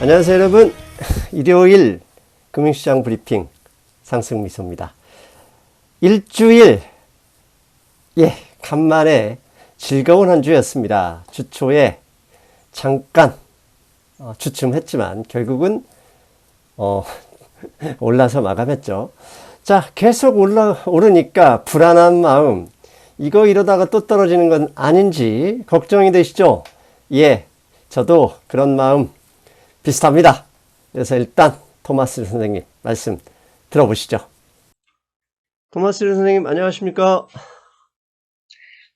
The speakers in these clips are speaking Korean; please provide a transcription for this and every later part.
안녕하세요 여러분. 일요일 금융시장 브리핑 상승미소입니다. 일주일 간만에 즐거운 한 주였습니다. 주 초에 잠깐 주춤했지만 결국은 올라서 마감했죠. 자, 계속 오르니까 불안한 마음, 이거 이러다가 또 떨어지는 건 아닌지 걱정이 되시죠? 예, 저도 그런 마음 비슷합니다. 그래서 일단 토마스 선생님 말씀 들어보시죠. 토마스 선생님 안녕하십니까?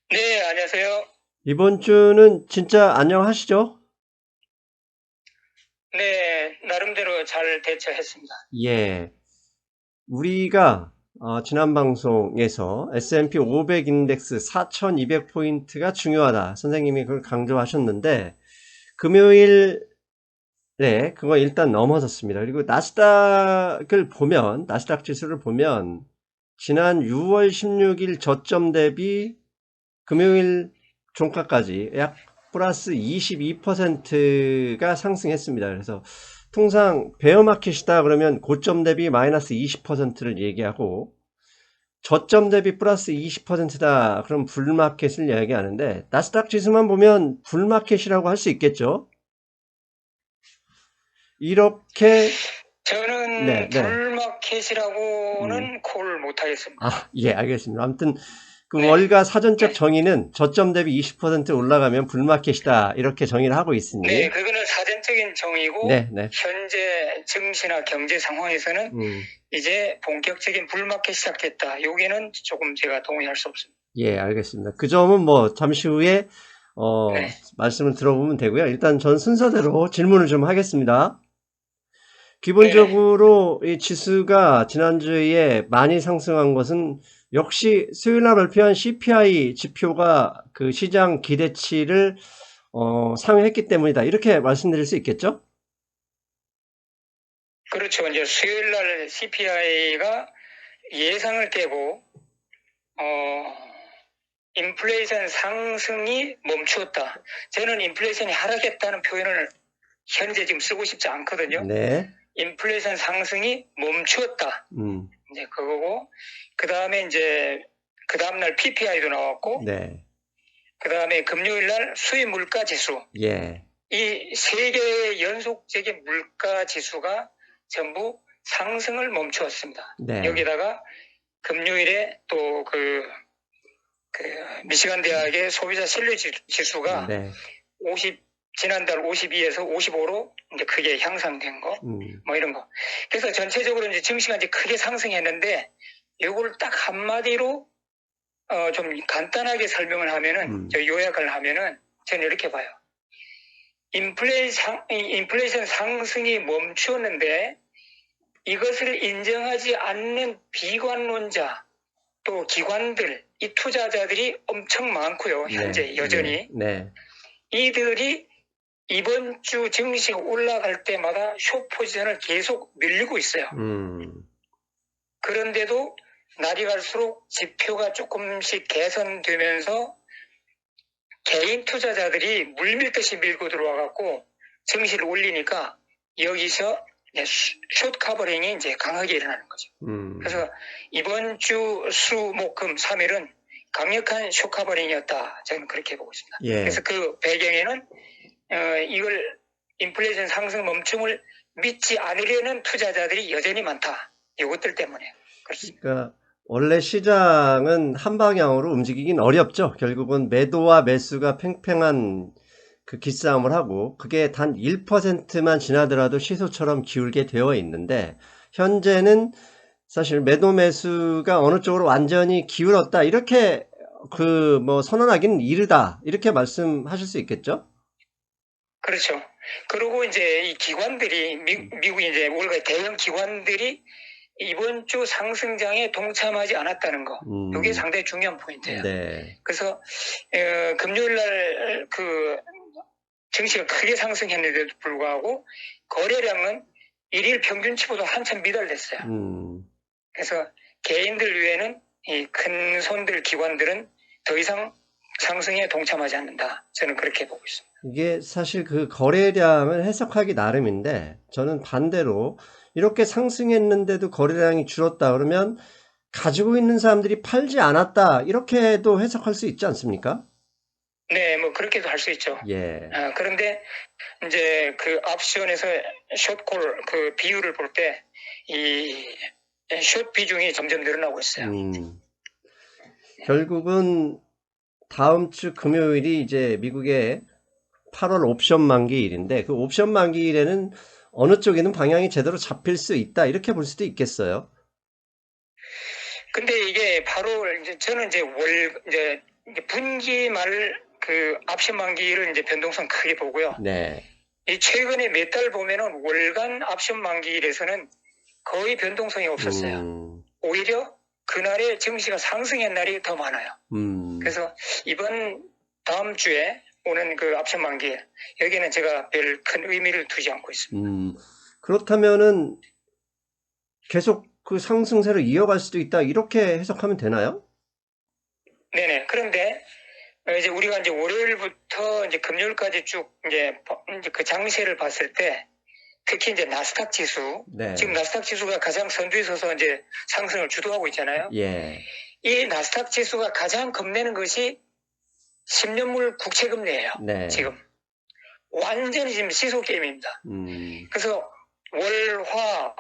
네, 안녕하세요. 이번 주는 진짜 안녕하시죠? 네, 나름대로 잘 대처했습니다. 예. 우리가 지난 방송에서 S&P 500 인덱스 4200포인트가 중요하다. 선생님이 그걸 강조하셨는데 금요일에 그거 일단 넘어섰습니다. 그리고 나스닥 지수를 보면 지난 6월 16일 저점 대비 금요일 종가까지 약 플러스 22%가 상승했습니다. 그래서 통상 베어마켓이다 그러면 고점 대비 마이너스 20%를 얘기하고 저점 대비 플러스 20%다 그럼 불마켓을 이야기하는데 나스닥 지수만 보면 불마켓이라고 할 수 있겠죠. 이렇게 저는 불마켓이라고는 콜 못하겠습니다. 예, 알겠습니다. 아무튼 그 네. 월가 사전적 정의는 저점 대비 20% 올라가면 불마켓이다 이렇게 정의를 하고 있으니 네, 그거는 사전적인 정의고 네. 현재 증시나 경제 상황에서는 이제 본격적인 불마켓 시작됐다. 여기는 조금 제가 동의할 수 없습니다. 예, 알겠습니다. 그 점은 뭐 잠시 후에 말씀을 들어보면 되고요. 일단 전 순서대로 질문을 좀 하겠습니다. 기본적으로 이 지수가 지난주에 많이 상승한 것은 역시 수요일날 발표한 CPI 지표가 그 시장 기대치를 상회했기 때문이다. 이렇게 말씀드릴 수 있겠죠? 그렇죠. 이제 수요일날 CPI가 예상을 깨고 인플레이션 상승이 멈추었다. 저는 인플레이션이 하락했다는 표현을 현재 지금 쓰고 싶지 않거든요. 네. 인플레이션 상승이 멈추었다. 이제 그거고, 그 다음에 이제, 그 다음날 PPI도 나왔고, 네. 그 다음에 금요일날 수입 물가 지수. 예. 이 세 개의 연속적인 물가 지수가 전부 상승을 멈추었습니다. 네. 여기다가 금요일에 또 미시간 대학의 소비자 신뢰 지수가 네. 지난달 52에서 55로 이제 크게 향상된 거, 뭐 이런 거. 그래서 전체적으로 이제 증시가 이제 크게 상승했는데, 요걸 딱 한마디로, 좀 간단하게 설명을 하면은, 요약을 하면은, 저는 이렇게 봐요. 인플레이션 상승이 멈추었는데, 이것을 인정하지 않는 비관론자, 또 기관들, 이 투자자들이 엄청 많고요, 현재 여전히. 이들이 이번 주 증시가 올라갈 때마다 숏 포지션을 계속 밀리고 있어요. 그런데도 날이 갈수록 지표가 조금씩 개선되면서 개인 투자자들이 물밀듯이 밀고 들어와갖고 증시를 올리니까 여기서 숏 커버링이 이제 강하게 일어나는 거죠. 그래서 이번 주 수, 목, 금, 3일은 강력한 숏 커버링이었다. 저는 그렇게 보고 있습니다. 예. 그래서 그 배경에는 이걸 인플레이션 상승 멈춤을 믿지 않으려는 투자자들이 여전히 많다. 이것들 때문에 그렇습니다. 그러니까 원래 시장은 한 방향으로 움직이긴 어렵죠. 결국은 매도와 매수가 팽팽한 그 기싸움을 하고 그게 단 1%만 지나더라도 시소처럼 기울게 되어 있는데 현재는 사실 매도 매수가 어느 쪽으로 완전히 기울었다 이렇게 선언하기는 이르다 이렇게 말씀하실 수 있겠죠? 그렇죠. 그리고 이제 이 기관들이 미국 이제 우리가 대형 기관들이 이번 주 상승장에 동참하지 않았다는 거. 이게 상당히 중요한 포인트예요. 네. 그래서 금요일 날 증시가 크게 상승했는데도 불구하고 거래량은 일일 평균치보다 한참 미달됐어요. 그래서 개인들 외에는 이 큰 손들 기관들은 더 이상 상승에 동참하지 않는다. 저는 그렇게 보고 있습니다. 이게 사실 그 거래량을 해석하기 나름인데, 저는 반대로 이렇게 상승했는데도 거래량이 줄었다 그러면 가지고 있는 사람들이 팔지 않았다, 이렇게도 해석할 수 있지 않습니까? 네, 뭐 그렇게도 할 수 있죠. 예. 그런데 이제 그 옵션에서 숏콜 그 비율을 볼 때 이 숏 비중이 점점 늘어나고 있어요. 결국은 다음 주 금요일이 이제 미국의 8월 옵션 만기일인데, 그 옵션 만기일에는 어느 쪽에는 방향이 제대로 잡힐 수 있다, 이렇게 볼 수도 있겠어요. 근데 이게 바로 이제 저는 이제 이제 분기 말 그 옵션 만기를 이제 변동성 크게 보고요. 네. 이 최근에 몇 달 보면은 월간 옵션 만기일에서는 거의 변동성이 없었어요. 오히려 그날의 증시가 상승한 날이 더 많아요. 그래서 다음 주에 오는 그 옵션 만기 여기는 제가 별 큰 의미를 두지 않고 있습니다. 그렇다면은 계속 그 상승세를 이어갈 수도 있다, 이렇게 해석하면 되나요? 네네. 그런데 이제 우리가 이제 월요일부터 이제 금요일까지 쭉 이제 그 장세를 봤을 때 특히 이제 나스닥 지수, 네. 지금 나스닥 지수가 가장 선두에 서서 이제 상승을 주도하고 있잖아요. 예. 이 나스닥 지수가 가장 겁내는 것이 10년물 국채 금리예요. 네. 지금 완전히 지금 시소 게임입니다. 그래서 월화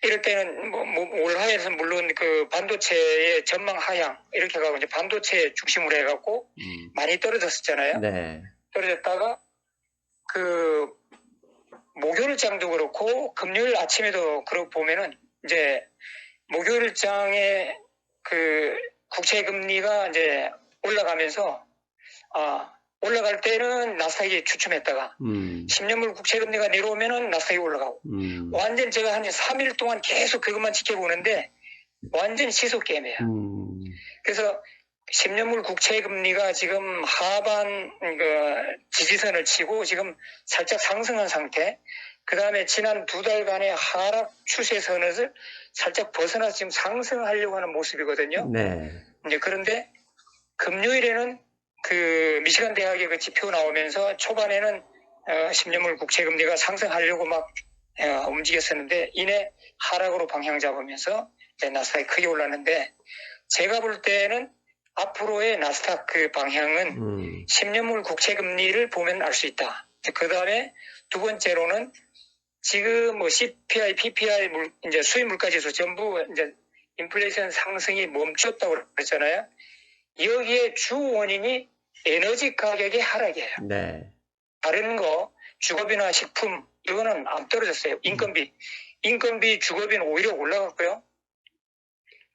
이럴 때는 월화에서 물론 그 반도체의 전망 하향 이렇게 가고 이제 반도체 중심으로 해갖고 많이 떨어졌었잖아요. 네. 떨어졌다가 그 목요일장도 그렇고 금요일 아침에도 그렇고 보면은 이제 목요일장에 그 국채 금리가 이제 올라가면서 올라갈 때는 나스닥이 주춤했다가 10년물 국채 금리가 내려오면은 나스닥이 올라가고 완전 제가 한 3일 동안 계속 그것만 지켜보는데 완전 시속 게임이에요. 그래서 10년물 국채 금리가 지금 하반 그 지지선을 치고 지금 살짝 상승한 상태. 그 다음에 지난 2달간의 하락 추세선을 살짝 벗어나서 지금 상승하려고 하는 모습이거든요. 네. 이제 그런데 금요일에는 그 미시간 대학의 그 지표 나오면서 초반에는 10년물 국채 금리가 상승하려고 막 움직였었는데 이내 하락으로 방향 잡으면서 나스닥이 크게 올랐는데 제가 볼 때는 앞으로의 나스닥 그 방향은 10년물 국채 금리를 보면 알 수 있다. 그 다음에 두 번째로는 지금 뭐 CPI, PPI 이제 수입 물가지수 전부 이제 인플레이션 상승이 멈췄다고 그랬잖아요. 여기에 주 원인이 에너지 가격의 하락이에요. 네. 다른 거 주거비나 식품 이거는 안 떨어졌어요. 인건비 주거비는 오히려 올라갔고요.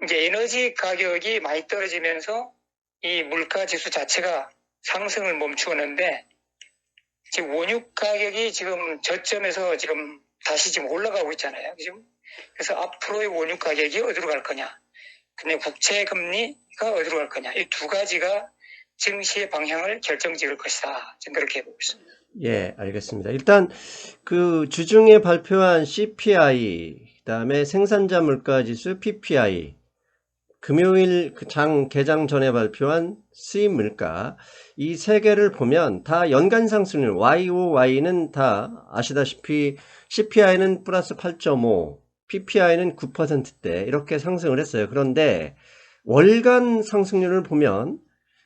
이제 에너지 가격이 많이 떨어지면서 이 물가 지수 자체가 상승을 멈추었는데 지금 원유 가격이 지금 저점에서 지금 다시 지금 올라가고 있잖아요. 지금 그래서 앞으로의 원유 가격이 어디로 갈 거냐, 근데 국채 금리가 어디로 갈 거냐, 이 두 가지가 증시의 방향을 결정지을 것이다. 저는 그렇게 보고 있습니다. 예, 알겠습니다. 일단 그 주중에 발표한 CPI, 그다음에 생산자 물가지수 PPI, 금요일 그 개장 전에 발표한 수입 물가, 이 세 개를 보면 다 연간 상승률 YOY는 다 아시다시피 CPI는 플러스 8.5, PPI는 9%대 이렇게 상승을 했어요. 그런데 월간 상승률을 보면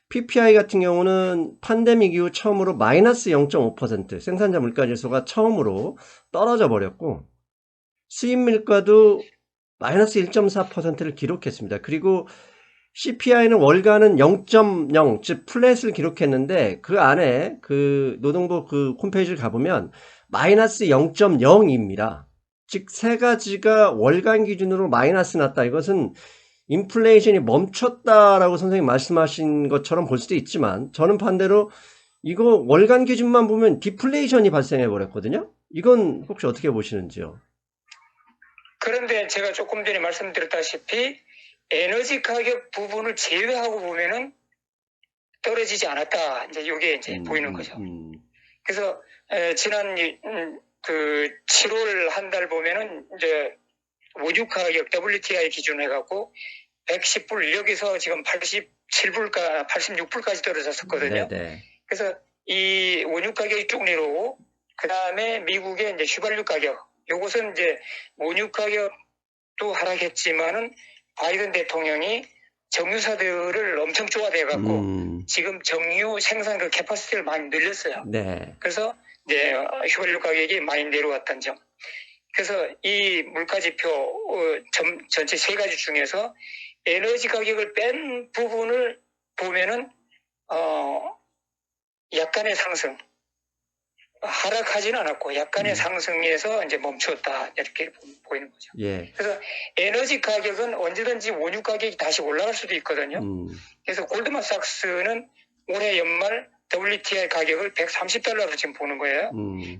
PPI 같은 경우는 팬데믹 이후 처음으로 마이너스 0.5%, 생산자 물가지수가 처음으로 떨어져 버렸고, 수입 물가도 마이너스 1.4%를 기록했습니다. 그리고 CPI는 월간은 0.0, 즉 플랫을 기록했는데 그 안에 그 노동부 그 홈페이지를 가보면 마이너스 0.0입니다. 즉 세 가지가 월간 기준으로 마이너스 났다. 이것은 인플레이션이 멈췄다라고 선생님 말씀하신 것처럼 볼 수도 있지만 저는 반대로 이거 월간 기준만 보면 디플레이션이 발생해 버렸거든요. 이건 혹시 어떻게 보시는지요? 그런데 제가 조금 전에 말씀드렸다시피 에너지 가격 부분을 제외하고 보면은 떨어지지 않았다. 이제 이게 이제 보이는 거죠. 그래서 지난 그 7월 한 달 보면은 이제 원유 가격 WTI 기준으로 해갖고 110불 여기서 지금 87불가 86불까지 떨어졌었거든요. 네네. 그래서 이 원유 가격이 쭉 내려오고 그 다음에 미국의 이제 휘발유 가격, 요것은 이제 원유 가격도 하락했지만은 바이든 대통령이 정유사들을 엄청 쪼아대갖고 지금 정유 생산 그 캐파시티를 많이 늘렸어요. 네. 그래서 이제 휘발유 가격이 많이 내려왔다는 점. 그래서 이 물가지표 전체 세 가지 중에서 에너지 가격을 뺀 부분을 보면은 약간의 상승, 하락하지는 않았고 약간의 상승에서 이제 멈추었다 이렇게 보이는 거죠. 예. 그래서 에너지 가격은 언제든지 원유 가격이 다시 올라갈 수도 있거든요. 그래서 골드만삭스는 올해 연말 WTI 가격을 130달러로 지금 보는 거예요.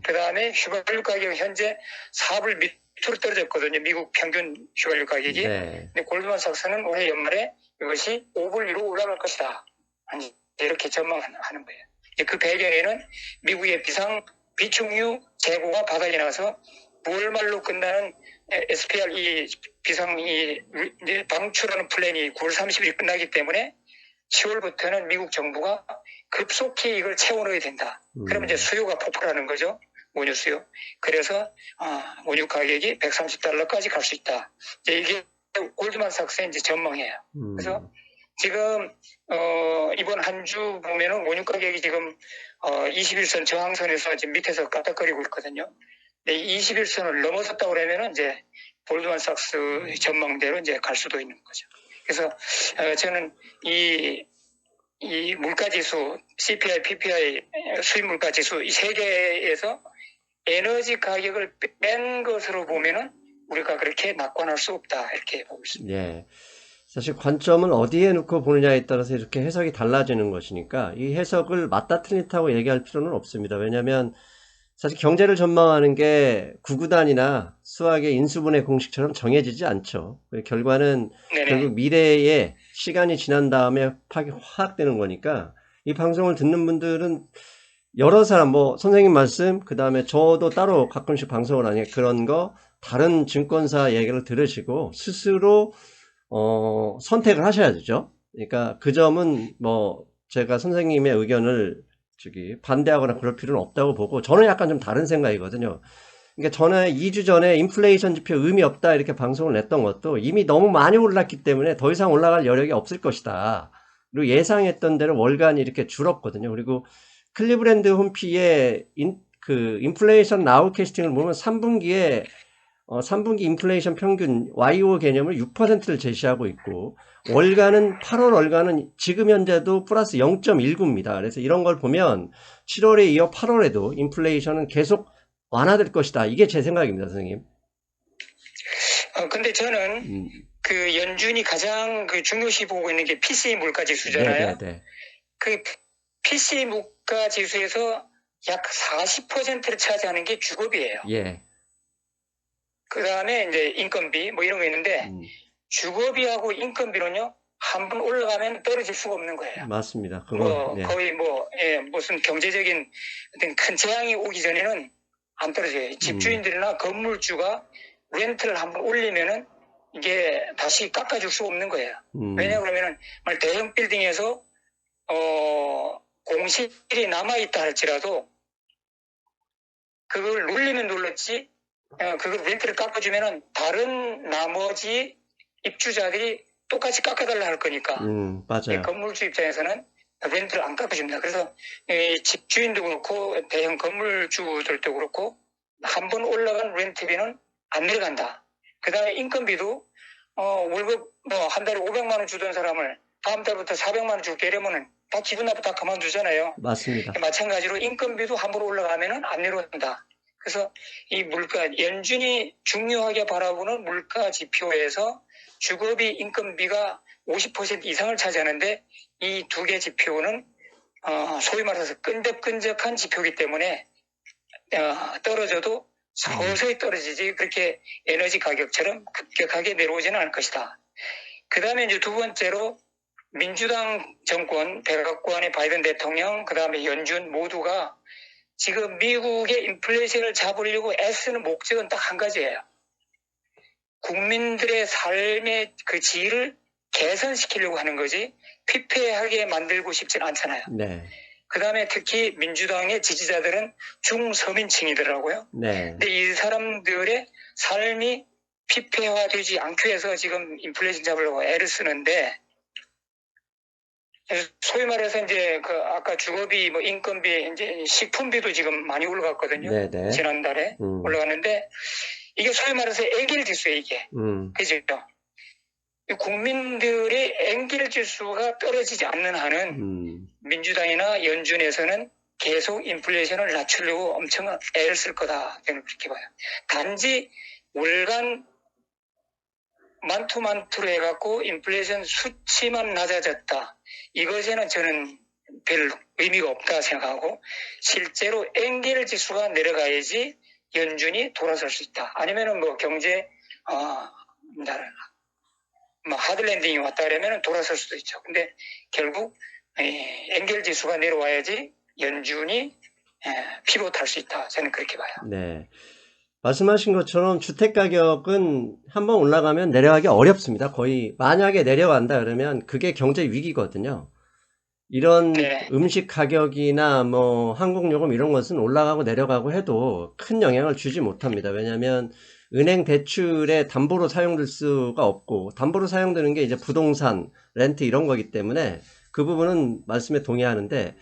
그 다음에 휘발유 가격 현재 4불 밑으로 떨어졌거든요. 미국 평균 휘발유 가격이. 네. 근데 골드만삭스는 올해 연말에 이것이 5불 위로 올라갈 것이다. 이렇게 전망하는 거예요. 그 배경에는 미국의 비축유 재고가 바닥이 나서 9월 말로 끝나는 SPR 방출하는 플랜이 9월 30일 끝나기 때문에 10월부터는 미국 정부가 급속히 이걸 채워넣어야 된다. 그러면 이제 수요가 폭발하는 거죠. 원유 수요. 그래서 원유 가격이 130달러까지 갈 수 있다. 이게 골드만삭스의 이제 전망이에요. 그래서 지금 이번 한 주 보면은 원유 가격이 지금 21선 저항선에서 지금 밑에서 까딱거리고 있거든요. 근데 21선을 넘어섰다고 그러면은 이제 골드만삭스 전망대로 이제 갈 수도 있는 거죠. 그래서 저는 이 물가지수, CPI, PPI, 수입 물가지수 이 세 개에서 에너지 가격을 뺀 것으로 보면은 우리가 그렇게 낙관할 수 없다 이렇게 보고 있습니다. 예. 사실 관점을 어디에 놓고 보느냐에 따라서 이렇게 해석이 달라지는 것이니까 이 해석을 맞다 틀리다고 얘기할 필요는 없습니다. 왜냐하면 사실 경제를 전망하는 게 구구단이나 수학의 인수분해 공식처럼 정해지지 않죠. 결과는 네네. 결국 미래에 시간이 지난 다음에 파악되는 거니까 이 방송을 듣는 분들은 여러 사람 선생님 말씀 그 다음에 저도 따로 가끔씩 방송을 하니까 그런 거 다른 증권사 얘기를 들으시고 스스로 선택을 하셔야 되죠. 그러니까 그 점은 제가 선생님의 의견을 반대하거나 그럴 필요는 없다고 보고 저는 약간 좀 다른 생각이거든요. 그러니까 전에 2주 전에 인플레이션 지표 의미 없다 이렇게 방송을 냈던 것도 이미 너무 많이 올랐기 때문에 더 이상 올라갈 여력이 없을 것이다. 그리고 예상했던 대로 월간이 이렇게 줄었거든요. 그리고 클리브랜드 홈피에 인플레이션 나우캐스팅을 보면 3분기에 3분기 인플레이션 평균 YO 개념을 6%를 제시하고 있고 월간은 8월 월간은 지금 현재도 플러스 0.19입니다. 그래서 이런 걸 보면 7월에 이어 8월에도 인플레이션은 계속 완화될 것이다. 이게 제 생각입니다, 선생님. 근데 저는 그 연준이 가장 중요시 보고 있는 게 PCE 물가지수잖아요. 네네네. 그 PCE 물가지수에서 약 40%를 차지하는 게 주거비예요. 예. 그 다음에 이제 인건비 이런 거 있는데 주거비하고 인건비는요 한 번 올라가면 떨어질 수가 없는 거예요. 맞습니다. 그거 예. 거의 무슨 경제적인 어떤 큰 재앙이 오기 전에는 안 떨어져요. 집주인들이나 건물주가 렌트를 한번 올리면은 이게 다시 깎아줄 수 없는 거예요. 왜냐 그러면은 대형 빌딩에서 공실이 남아있다 할지라도 그걸 눌리면 눌렀지 그걸 렌트를 깎아주면은 다른 나머지 입주자들이 똑같이 깎아달라 할 거니까 맞아요. 건물주 입장에서는 렌트를 안 깎아줍니다. 그래서 집주인도 그렇고 대형 건물주들도 그렇고 한 번 올라간 렌트비는 안 내려간다. 그 다음에 인건비도 월급 한 달에 500만 원 주던 사람을 다음 달부터 400만 원 줄게 이러면은 다 기분 나쁘다 그만두잖아요. 맞습니다. 마찬가지로 인건비도 한 번 올라가면은 안 내려간다. 그래서 이 연준이 중요하게 바라보는 물가 지표에서 주거비, 인건비가 50% 이상을 차지하는데 이 두 개 지표는 소위 말해서 끈적끈적한 지표이기 때문에 떨어져도 서서히 떨어지지 그렇게 에너지 가격처럼 급격하게 내려오지는 않을 것이다. 그 다음에 이제 두 번째로 민주당 정권, 백악관의 바이든 대통령, 그 다음에 연준 모두가 지금 미국의 인플레이션을 잡으려고 애쓰는 목적은 딱 한 가지예요. 국민들의 삶의 그 질을 개선시키려고 하는 거지 피폐하게 만들고 싶진 않잖아요. 네. 그 다음에 특히 민주당의 지지자들은 중서민층이더라고요. 네. 근데 이 사람들의 삶이 피폐화되지 않기 위해서 지금 인플레이션 잡으려고 애를 쓰는데, 소위 말해서 이제 그 아까 주거비, 뭐 인건비, 이제 식품비도 지금 많이 올라갔거든요. 네네. 지난달에 올라갔는데, 이게 소위 말해서 엔겔지수예요, 이게. 그죠? 국민들의 엔겔지수가 떨어지지 않는 한은 민주당이나 연준에서는 계속 인플레이션을 낮추려고 엄청 애를 쓸 거다. 저는 그렇게 봐요. 단지 월간 만투만투로 해갖고 인플레이션 수치만 낮아졌다. 이것에는 저는 별 의미가 없다 생각하고, 실제로 엔겔 지수가 내려가야지 연준이 돌아설 수 있다. 아니면은 뭐 경제 뭐 하드랜딩이 왔다 그러면은 돌아설 수도 있죠. 근데 결국 엔겔 지수가 내려와야지 연준이 피봇할 수 있다. 저는 그렇게 봐요. 네. 말씀하신 것처럼 주택가격은 한번 올라가면 내려가기 어렵습니다. 거의 만약에 내려간다 그러면 그게 경제 위기거든요. 이런 네. 음식 가격이나 뭐 항공요금 이런 것은 올라가고 내려가고 해도 큰 영향을 주지 못합니다. 왜냐하면 은행 대출에 담보로 사용될 수가 없고, 담보로 사용되는 게 이제 부동산, 렌트 이런 거기 때문에 그 부분은 말씀에 동의하는데,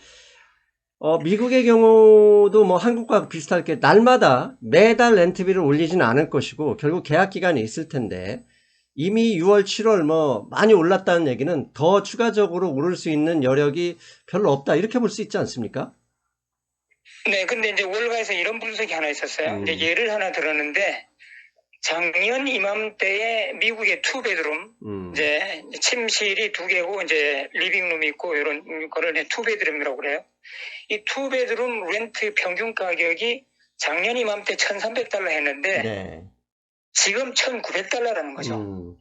미국의 경우도 뭐 한국과 비슷할 게 날마다 매달 렌트비를 올리지는 않을 것이고, 결국 계약 기간이 있을 텐데, 이미 6월, 7월 뭐 많이 올랐다는 얘기는 더 추가적으로 오를 수 있는 여력이 별로 없다. 이렇게 볼 수 있지 않습니까? 네, 근데 이제 월가에서 이런 분석이 하나 있었어요. 이제 예를 하나 들었는데, 작년 이맘때에 미국의 투베드룸, 이제 침실이 2개고, 이제 리빙룸이 있고, 이런 거를 투베드룸이라고 그래요. 이 투베드룸 렌트 평균 가격이 작년 이맘때 $1,300 했는데, 네. 지금 $1,900라는 거죠.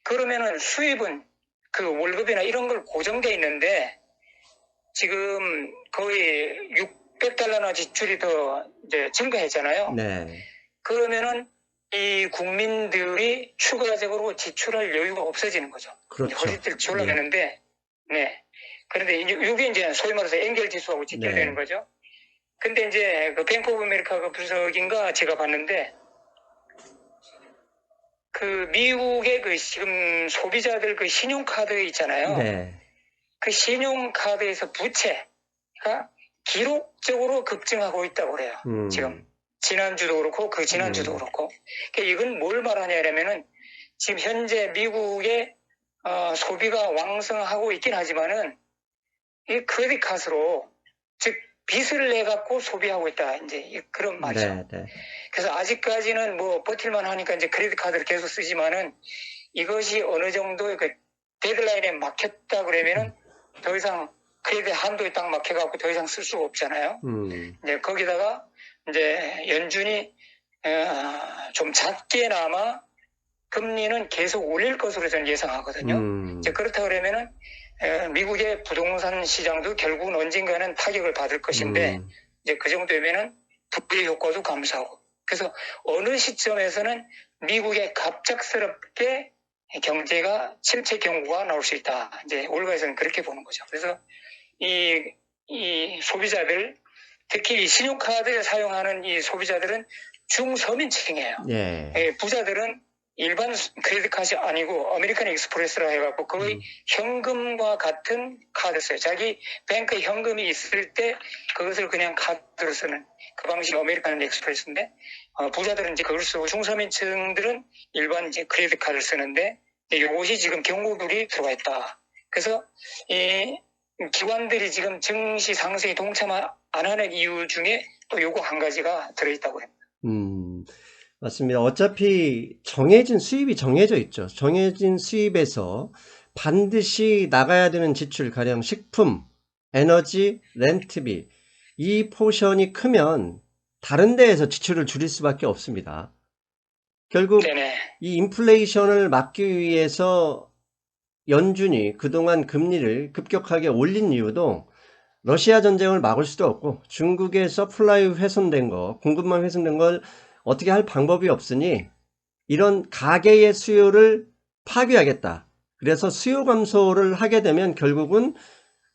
그러면은 수입은 그 월급이나 이런 걸 고정돼 있는데, 지금 거의 $600나 지출이 더 이제 증가했잖아요. 네. 그러면은 이 국민들이 추가적으로 지출할 여유가 없어지는 거죠. 그렇죠. 허리띠를 졸라매는데, 네. 그런데 이게 이제 소위 말해서 엔겔 지수하고 직결되는 거죠. 근데 이제 그 뱅크 오브 아메리카 그 분석인가 제가 봤는데, 그 미국의 그 지금 소비자들 그 신용카드 있잖아요. 네. 그 신용카드에서 부채가 기록적으로 급증하고 있다고 그래요. 지금 지난주도 그렇고 그 지난주도 그렇고. 그러니까 이건 뭘 말하냐면은 지금 현재 미국의 소비가 왕성하고 있긴 하지만은 이 크레딧 카드로, 즉 빚을 내 갖고 소비하고 있다, 이제 그런 말이죠. 네, 네. 그래서 아직까지는 뭐 버틸만 하니까 이제 크레딧 카드를 계속 쓰지만은, 이것이 어느 정도 그 데드라인에 막혔다 그러면은 더 이상 크레딧 한도에 딱 막혀갖고 더 이상 쓸 수가 없잖아요. 이제 거기다가 이제 연준이 좀 작게나마 금리는 계속 올릴 것으로 저는 예상하거든요. 이제 그렇다 그러면은 미국의 부동산 시장도 결국은 언젠가는 타격을 받을 것인데, 이제 그 정도면은 부의 효과도 감소하고, 그래서 어느 시점에서는 미국의 갑작스럽게 경제가 침체 경고가 나올 수 있다. 이제 월가에서는 그렇게 보는 거죠. 그래서 이 소비자들, 특히 이 신용카드를 사용하는 이 소비자들은 중서민층이에요. 예. 부자들은 일반 크레딧 카드이 아니고 아메리칸 익스프레스라 해갖고 거의 현금과 같은 카드 써요. 자기 뱅크에 현금이 있을 때 그것을 그냥 카드로 쓰는 그 방식이 아메리칸 익스프레스인데, 부자들은 이제 그걸 쓰고 중서민층들은 일반 이제 크레딧 카드를 쓰는데, 이것이 지금 경고불이 들어가 있다. 그래서 이 기관들이 지금 증시 상승에 동참 안 하는 이유 중에 또 요거 한 가지가 들어있다고 합니다. 맞습니다. 어차피 정해진 수입이 정해져 있죠. 정해진 수입에서 반드시 나가야 되는 지출, 가령 식품, 에너지, 렌트비, 이 포션이 크면 다른 데에서 지출을 줄일 수밖에 없습니다. 결국 네네. 이 인플레이션을 막기 위해서 연준이 그동안 금리를 급격하게 올린 이유도 러시아 전쟁을 막을 수도 없고, 중국의 서플라이 훼손된 거, 공급망 훼손된 걸 어떻게 할 방법이 없으니 이런 가계의 수요를 파괴하겠다. 그래서 수요 감소를 하게 되면 결국은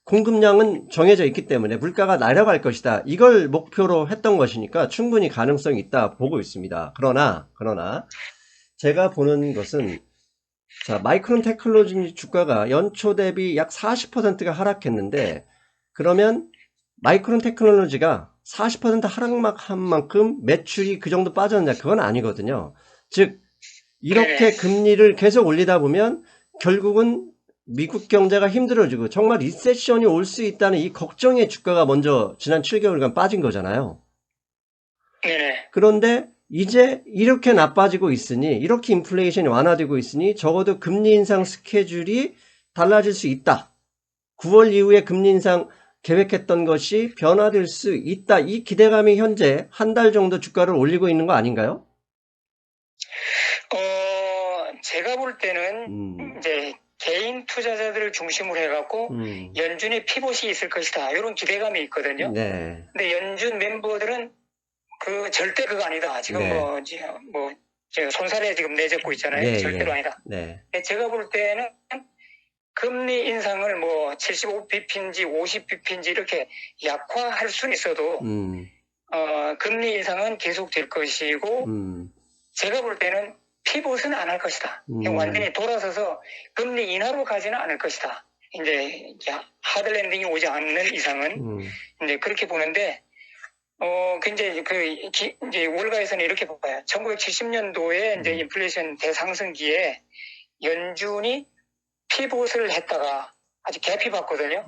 공급량은 정해져 있기 때문에 물가가 내려갈 것이다. 이걸 목표로 했던 것이니까 충분히 가능성이 있다 보고 있습니다. 그러나 제가 보는 것은, 자, 마이크론 테크놀로지 주가가 연초 대비 약 40%가 하락했는데, 그러면 마이크론 테크놀로지가 40% 하락한 만큼 매출이 그 정도 빠졌냐? 그건 아니거든요. 즉 이렇게 금리를 계속 올리다 보면 결국은 미국 경제가 힘들어지고 정말 리세션이 올 수 있다는 이 걱정의 주가가 먼저 지난 7개월간 빠진 거잖아요. 네네. 그런데 이제 이렇게 나빠지고 있으니, 이렇게 인플레이션이 완화되고 있으니 적어도 금리 인상 스케줄이 달라질 수 있다. 9월 이후에 금리 인상 계획했던 것이 변화될 수 있다. 이 기대감이 현재 한 달 정도 주가를 올리고 있는 거 아닌가요? 제가 볼 때는 이제 개인 투자자들을 중심으로 해갖고 연준의 피봇이 있을 것이다. 이런 기대감이 있거든요. 네. 근데 연준 멤버들은 절대 그거 아니다. 지금 네. 손살에 지금 내젓고 있잖아요. 예, 절대로 예. 아니다. 네. 근데 제가 볼 때는 금리 인상을 75bp인지 50bp인지 이렇게 약화할 수는 있어도 금리 인상은 계속 될 것이고 제가 볼 때는 피봇은 안 할 것이다. 완전히 돌아서서 금리 인하로 가지는 않을 것이다. 이제 하드랜딩이 오지 않는 이상은 이제 그렇게 보는데 이제 월가에서는 이렇게 봐요. 1970년도에 이제 인플레이션 대상승기에 연준이 피봇을 했다가 아주 개피 봤거든요.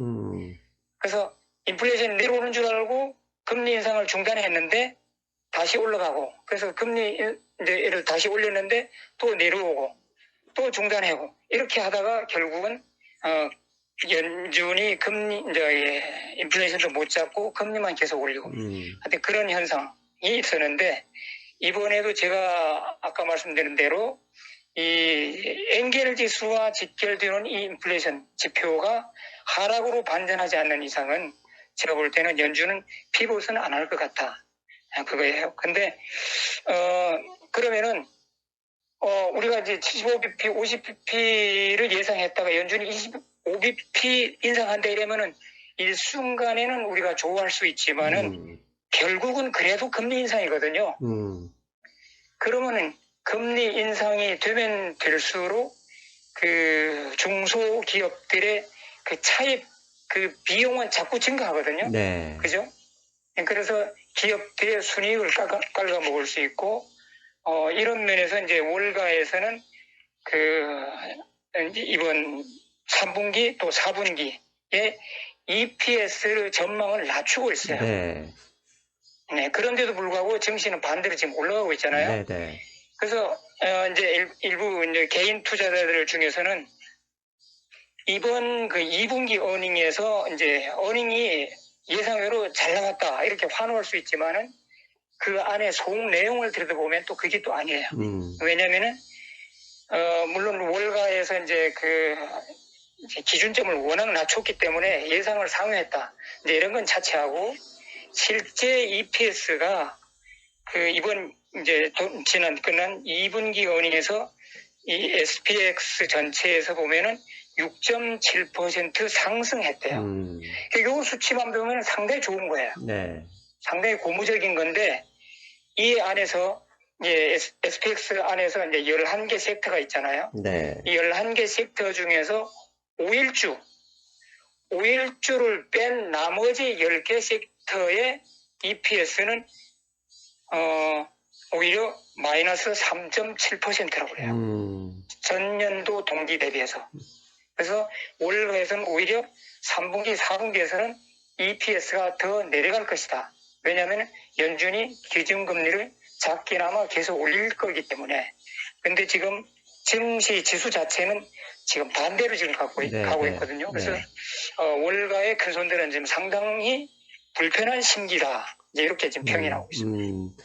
그래서 인플레이션이 내려오는 줄 알고 금리 인상을 중단했는데 다시 올라가고, 그래서 금리를 다시 올렸는데 또 내려오고 또 중단하고, 이렇게 하다가 결국은 연준이 인플레이션도 못 잡고 금리만 계속 올리고 하여튼 그런 현상이 있었는데, 이번에도 제가 아까 말씀드린 대로 이 엔겔 지수와 직결되는 이 인플레이션 지표가 하락으로 반전하지 않는 이상은 제가 볼 때는 연준은 피봇은 안 할 것 같다. 그거예요. 근데 그러면은 우리가 이제 75bp, 50bp를 예상했다가 연준이 25bp 인상한다 이러면은 일순간에는 우리가 좋아할 수 있지만은 결국은 그래도 금리 인상이거든요. 그러면은 금리 인상이 되면 될수록 그 중소기업들의 그 차입 그 비용은 자꾸 증가하거든요. 네. 그죠? 그래서 기업들의 순이익을 갉아먹을 수 있고, 이런 면에서 이제 월가에서는 이번 3분기 또 4분기에 EPS를 전망을 낮추고 있어요. 네. 네, 그런데도 불구하고 증시는 반대로 지금 올라가고 있잖아요. 네, 네. 그래서 이제 일부 이제 개인 투자자들 중에서는 이번 2분기 어닝에서 이제 어닝이 예상외로 잘 나왔다 이렇게 환호할 수 있지만은 그 안에 속 내용을 들여다보면 또 그게 또 아니에요. 왜냐면은 물론 월가에서 이제 이제 기준점을 워낙 낮췄기 때문에 예상을 상회했다. 이제 이런 건 자체하고, 실제 EPS가 이번 이제 지난 끝난 2분기 어닝에서 이 SPX 전체에서 보면은 6.7% 상승했대요. 요 수치만 보면 상당히 좋은 거예요. 네. 상당히 고무적인 건데, 이 안에서 이제 SPX 안에서 이제 11개 섹터가 있잖아요. 네. 이 11개 섹터 중에서 5일주를 뺀 나머지 10개 섹터의 EPS는 오히려 마이너스 3.7%라고 그래요. 전년도 동기 대비해서. 그래서 월가에서는 오히려 3분기, 4분기에서는 EPS가 더 내려갈 것이다. 왜냐하면 연준이 기준금리를 작게나마 계속 올릴 거기 때문에. 근데 지금 증시 지수 자체는 지금 반대로 지금 가고 있거든요. 그래서 월가의 큰 손들은 지금 상당히 불편한 심기다. 이제 이렇게 지금 평이 나오고 있습니다.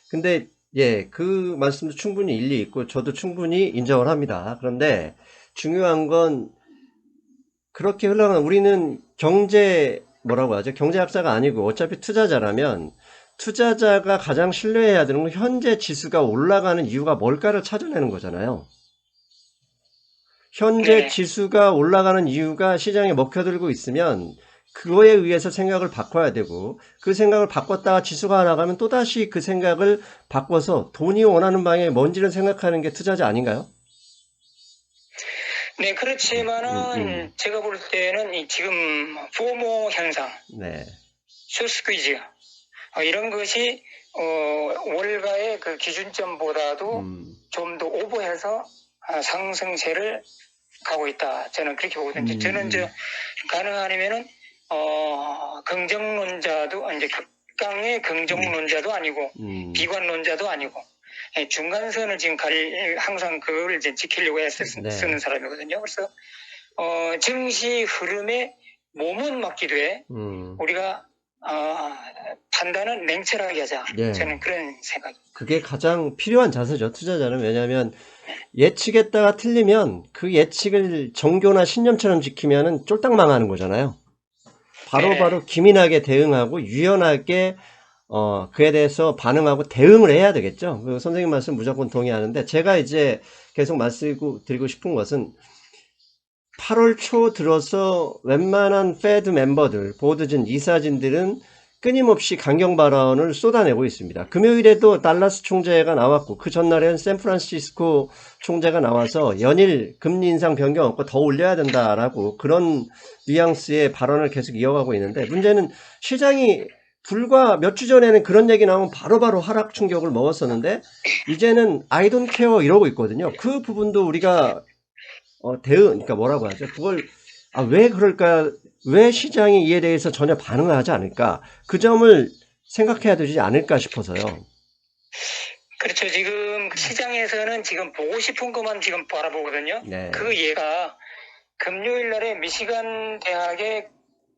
근데 예, 그 말씀도 충분히 일리 있고 저도 충분히 인정을 합니다. 그런데 중요한 건 그렇게 흘러가는, 우리는 뭐라고 하죠? 경제학자가 아니고 어차피 투자자라면 투자자가 가장 신뢰해야 되는 건 현재 지수가 올라가는 이유가 뭘까를 찾아내는 거잖아요. 현재 네네. 지수가 올라가는 이유가 시장에 먹혀들고 있으면 그거에 의해서 생각을 바꿔야 되고 그 생각을 바꿨다가 지수가 나가면 또다시 그 생각을 바꿔서 돈이 원하는 방향에 뭔지를 생각하는 게 투자자 아닌가요? 네, 음. 그렇지만은 제가 볼 때는 지금 포모 현상, 네. 숏스퀴즈 이런 것이 월가의 그 기준점보다도 음. 좀 더 오버해서 상승세를 가고 있다. 저는 그렇게 보거든요. 저는 음. 가능하면은 긍정론자도 이제 극강의 긍정론자도 아니고 음. 비관론자도 아니고 중간선을 지금 항상 그걸 이제 지키려고 네. 쓰는 사람이거든요. 그래서 증시 흐름에 몸은 맡기되 우리가 판단은 냉철하게 하자. 예. 저는 그런 생각입니다. 그게 가장 필요한 자세죠, 투자자는. 왜냐하면 예측했다가 틀리면 그 예측을 정교나 신념처럼 지키면은 쫄딱 망하는 거잖아요. 바로바로 기민하게 대응하고 유연하게 그에 대해서 반응하고 대응을 해야 되겠죠. 그 선생님 말씀 무조건 동의하는데 제가 이제 계속 말씀드리고 싶은 것은 8월 초 들어서 웬만한 페드 멤버들, 보드진 이사진들은 끊임없이 강경 발언을 쏟아내고 있습니다. 금요일에도 달라스 총재가 나왔고 그 전날에는 샌프란시스코 총재가 나와서 연일 금리 인상 변경 없고 더 올려야 된다라고 그런 뉘앙스의 발언을 계속 이어가고 있는데 문제는 시장이 불과 몇 주 전에는 그런 얘기 나오면 바로바로 하락 충격을 먹었었는데 이제는 I don't care 이러고 있거든요. 그 부분도 우리가 그러니까 뭐라고 하죠? 그걸, 왜 그럴까? 왜 시장이 이에 대해서 전혀 반응을 하지 않을까? 그 점을 생각해야 되지 않을까 싶어서요. 그렇죠. 지금 시장에서는 지금 보고 싶은 것만 지금 바라보거든요. 네. 그 얘가 금요일 날에 미시간 대학의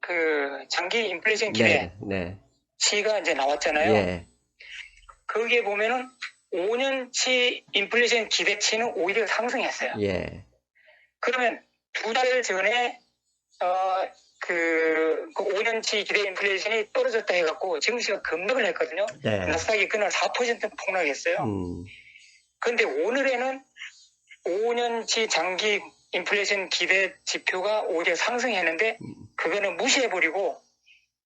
그 장기 인플레이션 네, 네. 기대치가 이제 나왔잖아요. 예, 거기에 보면은 5년치 인플레이션 기대치는 오히려 상승했어요. 예. 그러면 2달 전에 그 5년치 기대 인플레이션이 떨어졌다 해갖고 증시가 급락을 했거든요. 네. 나스닥이 그날 4% 폭락했어요. 그런데 오늘에는 5년치 장기 인플레이션 기대 지표가 오히려 상승했는데 그거는 무시해버리고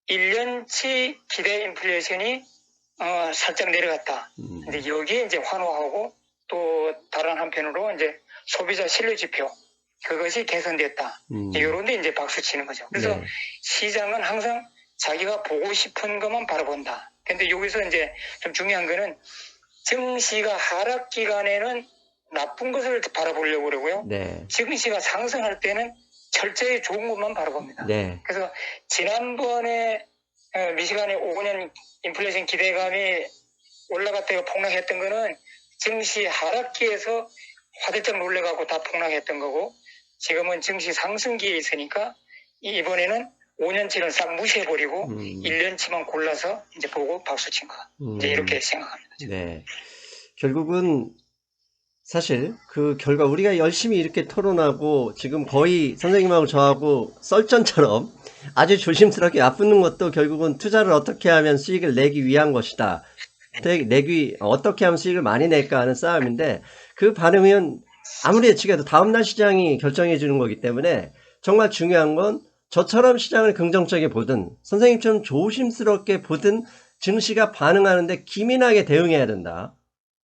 1년치 기대 인플레이션이 살짝 내려갔다. 근데 여기에 이제 환호하고 또 다른 한편으로 이제 소비자 신뢰 지표 그것이 개선됐다. 이런 데 이제 박수 치는 거죠. 그래서 네. 시장은 항상 자기가 보고 싶은 것만 바라본다. 근데 여기서 이제 좀 중요한 거는 증시가 하락 기간에는 나쁜 것을 바라보려고 그러고요. 네. 증시가 상승할 때는 철저히 좋은 것만 바라봅니다. 네. 그래서 지난번에 미시간의 5년 인플레이션 기대감이 올라갔다가 폭락했던 거는 증시 하락기에서 화들짝 놀래가고 다 폭락했던 거고 지금은 증시 상승기에 있으니까 이번에는 5년치를 싹 무시해버리고 1년치만 골라서 이제 보고 박수 친 거. 이제 이렇게 생각합니다. 네. 결국은 사실 그 결과 우리가 열심히 이렇게 토론하고 지금 거의 선생님하고 저하고 썰전처럼 아주 조심스럽게 앞붙는 것도 결국은 투자를 어떻게 하면 수익을 내기 위한 것이다. 어떻게 하면 수익을 많이 낼까 하는 싸움인데 그 반응은 아무리 예측해도 다음날 시장이 결정해 주는 거기 때문에 정말 중요한 건 저처럼 시장을 긍정적이게 보든 선생님처럼 조심스럽게 보든 증시가 반응하는데 기민하게 대응해야 된다.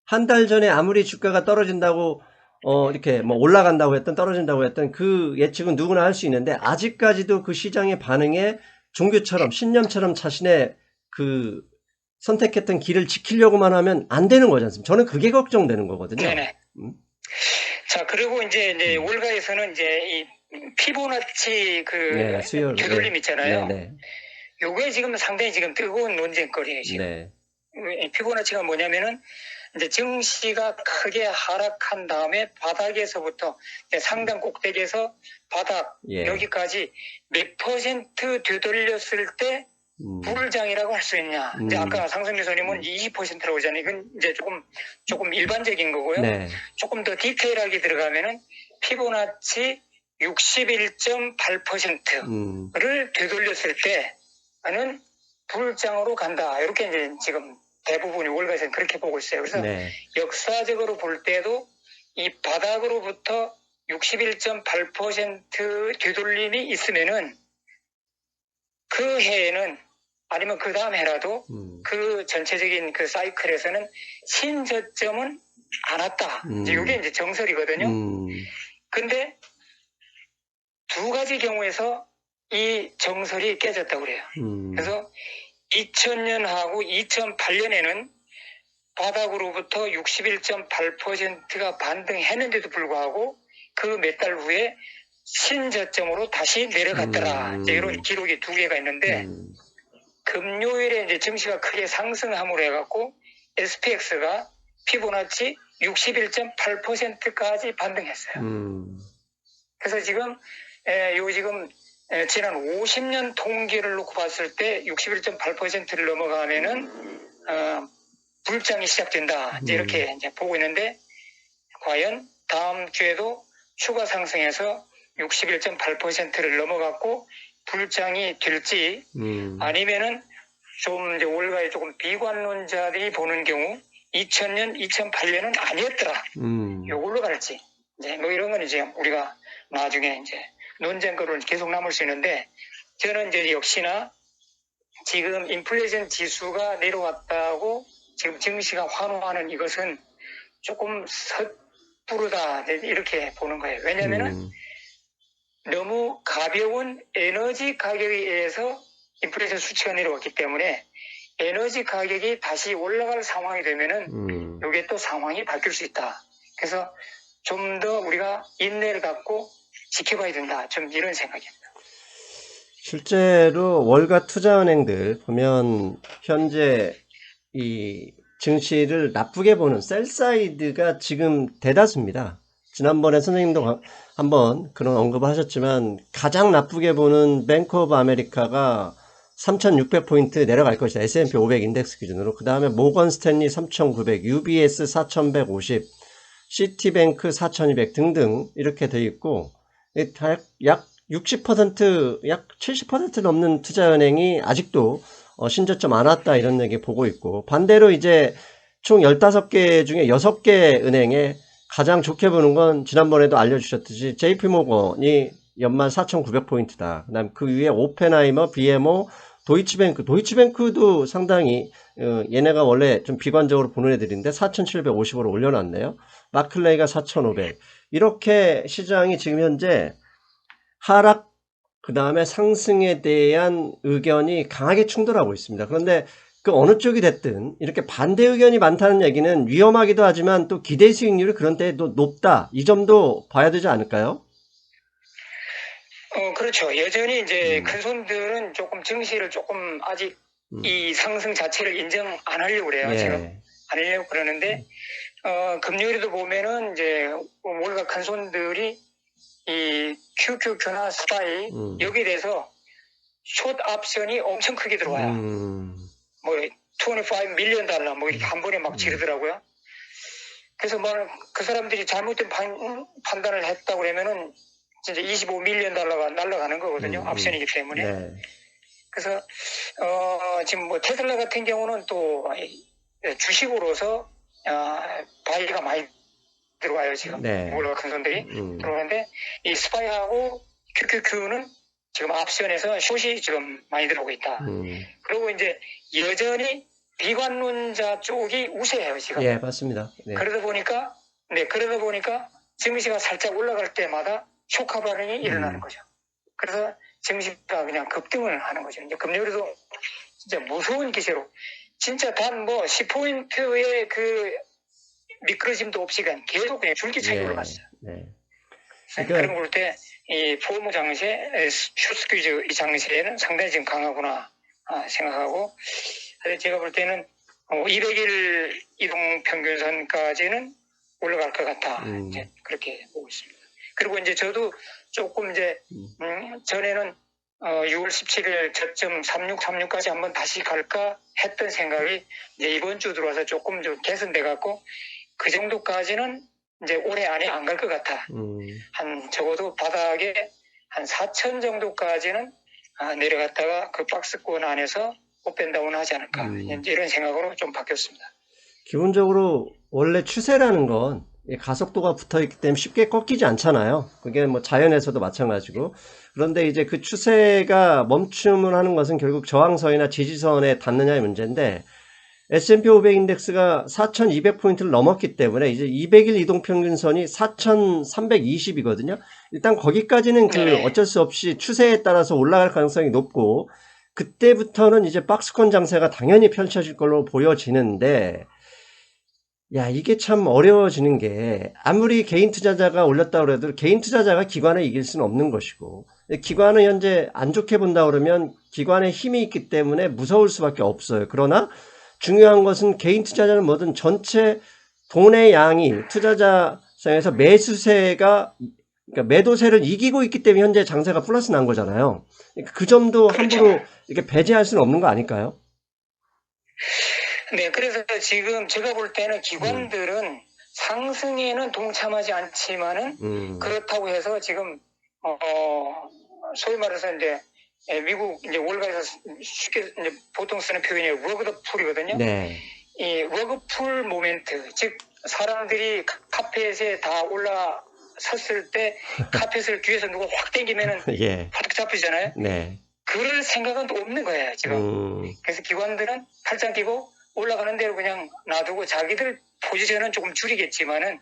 한 달 전에 아무리 주가가 떨어진다고 이렇게 뭐 올라간다고 했던 떨어진다고 했던 그 예측은 누구나 할 수 있는데 아직까지도 그 시장의 반응에 종교처럼 신념처럼 자신의 그 선택했던 길을 지키려고만 하면 안 되는 거지 않습니까? 저는 그게 걱정되는 거거든요. 네네. 자, 그리고 이제 월가에서는 이제 이 피보나치 네, 수요 되돌림 있잖아요. 네, 요게 지금 상당히 지금 뜨거운 논쟁거리예요, 지금. 네. 피보나치가 뭐냐면은 이제 증시가 크게 하락한 다음에 바닥에서부터 상단 꼭대기에서 바닥 여기까지 몇 퍼센트 되돌렸을 때 부울장이라고 할 수 있냐. 이제 아까 상승교수님은 20%라고 하잖아요. 이건 이제 조금 일반적인 거고요. 네. 조금 더 디테일하게 들어가면은 피보나치 61.8%를 되돌렸을 때는 부울장으로 간다. 이렇게 이제 지금 대부분이 월가에서는 그렇게 보고 있어요. 그래서 역사적으로 볼 때도 이 바닥으로부터 61.8% 되돌림이 있으면은 그 해에는 아니면 그 다음 해라도 그 전체적인 그 사이클에서는 신저점은 안 왔다. 이제 이게 이제 정설이거든요. 근데 두 가지 경우에서 이 정설이 깨졌다고 그래요. 그래서 2000년하고 2008년에는 바닥으로부터 61.8%가 반등했는데도 불구하고 그 몇 달 후에 신저점으로 다시 내려갔더라. 이제 이런 기록이 두 개가 있는데 금요일에 이제 증시가 크게 상승함으로 해갖고 SPX가 피보나치 61.8%까지 반등했어요. 그래서 지금 지난 50년 통계를 놓고 봤을 때 61.8%를 넘어가면은 불장이 시작된다. 이제 이렇게 이제 보고 있는데 과연 다음 주에도 추가 상승해서 61.8%를 넘어갔고 불장이 될지 아니면은 좀 이제 올가에 조금 비관론자들이 보는 경우 2000년, 2008년은 아니었더라. 요걸로 갈지. 이제 뭐 이런 건 이제 우리가 나중에 이제 논쟁거리는 계속 남을 수 있는데 저는 이제 역시나 지금 인플레이션 지수가 내려왔다고 지금 증시가 환호하는 이것은 조금 섣부르다 이렇게 보는 거예요. 왜냐면은 너무 가벼운 에너지 가격에 의해서 인플레이션 수치가 내려왔기 때문에 에너지 가격이 다시 올라갈 상황이 되면은 이게 또 상황이 바뀔 수 있다. 그래서 좀 더 우리가 인내를 갖고 지켜봐야 된다. 좀 이런 생각입니다. 실제로 월가 투자은행들 보면 현재 이 증시를 나쁘게 보는 셀사이드가 지금 대다수입니다. 지난번에 선생님도 한번 그런 언급을 하셨지만 가장 나쁘게 보는 뱅크 오브 아메리카가 3600포인트 내려갈 것이다. S&P 500 인덱스 기준으로. 그 다음에 모건 스탠리 3900, UBS 4150, 시티뱅크 4200 등등 이렇게 돼 있고 약 60%, 약 70% 넘는 투자은행이 아직도 신저점 안 왔다 이런 얘기 보고 있고 반대로 이제 총 15개 중에 6개 은행에 가장 좋게 보는 건 지난번에도 알려주셨듯이 JP모건이 연말 4,900포인트다. 그 다음 그 위에 오펜하이머, BMO, 도이치뱅크도 상당히 얘네가 원래 좀 비관적으로 보는 애들인데 4,750으로 올려놨네요. 마클레이가 4,500 이렇게 시장이 지금 현재 하락 그 다음에 상승에 대한 의견이 강하게 충돌하고 있습니다. 그런데 그 어느 쪽이 됐든 이렇게 반대 의견이 많다는 얘기는 위험하기도 하지만 또 기대 수익률이 그런 때도 높다. 이 점도 봐야 되지 않을까요? 그렇죠. 여전히 이제 큰 손들은 조금 증시를 조금 아직 이 상승 자체를 인정 안 하려고 그래요. 예. 지금 안 하려고 그러는데 금요일에도 보면은 이제 뭔가 큰 손들이 이 QQQ나 스파이 여기에 대해서 숏 옵션이 엄청 크게 들어와요. 뭐 25 밀리언 달러 뭐 이렇게 한 번에 막 지르더라고요. 그래서 뭐 그 사람들이 잘못된 판단을 했다고 그러면은 진짜 25 밀리언 달러가 날아가는 거거든요. 옵션이기 때문에. 네. 그래서 지금 뭐 테슬라 같은 경우는 또 주식으로서 바이가 많이 들어와요. 지금 네. 몰라 큰 손들이 들어오는데 이 스파이하고 QQQ는 지금 옵션에서 숏이 지금 많이 들어오고 있다. 그리고 이제 여전히 비관론자 쪽이 우세해요 지금. 예, 맞습니다. 네. 그러다 보니까 증시가 살짝 올라갈 때마다 쇼카 반응이 일어나는 거죠. 그래서 증시가 그냥 급등을 하는 거죠. 이제 금요일에도 진짜 무서운 기세로 진짜 단 뭐 10포인트의 그 미끄러짐도 없이 그냥 계속 그냥 줄기차게 올라갔어요. 네. 그런 걸 볼 때 이 포모 장세, 숏스퀴즈 이 장세에는 상당히 지금 강하구나 생각하고 제가 볼 때는 200일 이동 평균선까지는 올라갈 것 같다. 이제 그렇게 보고 있습니다. 그리고 이제 저도 조금 이제 전에는 6월 17일 저점 3636까지 한번 다시 갈까 했던 생각이 이제 이번 주 들어와서 조금 좀 개선돼 갖고 그 정도까지는 이제 올해 안에 안 갈 것 같아. 한 적어도 바닥에 한 4천 정도까지는 내려갔다가 그 박스권 안에서 업앤다운 하지 않을까. 이제 이런 생각으로 좀 바뀌었습니다. 기본적으로 원래 추세라는 건 이 가속도가 붙어 있기 때문에 쉽게 꺾이지 않잖아요. 그게 뭐 자연에서도 마찬가지고. 그런데 이제 그 추세가 멈춤을 하는 것은 결국 저항선이나 지지선에 닿느냐의 문제인데, S&P 500 인덱스가 4,200포인트를 넘었기 때문에 이제 200일 이동평균선이 4,320이거든요. 일단 거기까지는 그 네네. 어쩔 수 없이 추세에 따라서 올라갈 가능성이 높고, 그때부터는 이제 박스권 장세가 당연히 펼쳐질 걸로 보여지는데, 야, 이게 참 어려워지는 게, 아무리 개인 투자자가 올렸다 그래도 개인 투자자가 기관을 이길 수는 없는 것이고, 기관은 현재 안 좋게 본다 그러면 기관의 힘이 있기 때문에 무서울 수밖에 없어요. 그러나 중요한 것은 개인 투자자는 뭐든 전체 돈의 양이 투자자 상에서 매수세가, 그러니까 매도세를 이기고 있기 때문에 현재 장세가 플러스 난 거잖아요. 그 점도 그렇죠. 함부로 이렇게 배제할 수는 없는 거 아닐까요? 네, 그래서 지금 제가 볼 때는 음, 기관들은 상승에는 동참하지 않지만은 그렇다고 해서 지금 소위 말해서 이제 미국 이제 월가에서 쉽게 이제 보통 쓰는 표현이 워크풀이거든요. 네. 이 워크풀 모멘트, 즉 사람들이 카펫에 다 올라섰을 때 카펫을 뒤에서 누가 확 당기면은 예. 확 잡히잖아요. 네. 그럴 생각은 없는 거예요, 지금. 그래서 기관들은 팔짱 끼고 올라가는 대로 그냥 놔두고 자기들 포지션은 조금 줄이겠지만은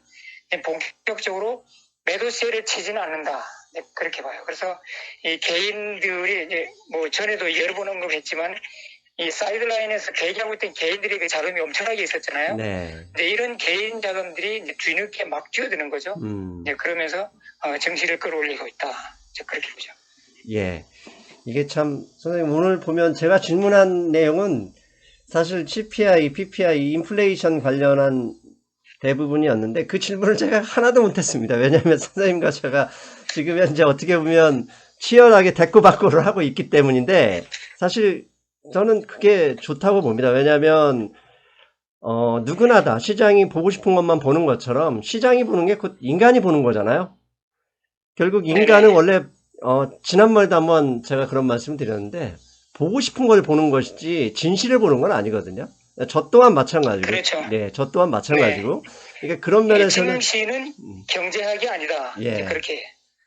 본격적으로 매도세를 치지는 않는다. 네, 그렇게 봐요. 그래서 이 개인들이 이제 뭐 전에도 여러 번 언급했지만 이 사이드라인에서 대기하고 있던 개인들이 그 자금이 엄청나게 있었잖아요. 네. 이제 이런 개인 자금들이 이제 뒤늦게 막 뛰어드는 거죠. 이제 그러면서 증시를 끌어올리고 있다. 이제 그렇게 보죠. 예. 이게 참, 선생님, 오늘 보면 제가 질문한 내용은 사실 CPI, PPI, 인플레이션 관련한 대부분이었는데 그 질문을 제가 하나도 못했습니다. 왜냐하면 선생님과 제가 지금 현재 어떻게 보면 치열하게 대꾸받꾸를 하고 있기 때문인데 사실 저는 그게 좋다고 봅니다. 왜냐하면 누구나 다 시장이 보고 싶은 것만 보는 것처럼 시장이 보는 게 곧 인간이 보는 거잖아요. 결국 인간은 네네. 원래 지난번에도 한번 제가 그런 말씀 드렸는데 보고 싶은 걸 보는 것이지 진실을 보는 건 아니거든요. 저 또한 마찬가지고, 그렇죠. 네, 저 또한 네. 마찬가지고, 그러니까 그런 예, 면에서는 증시는 경제학이 아니다. 이제 예, 그렇게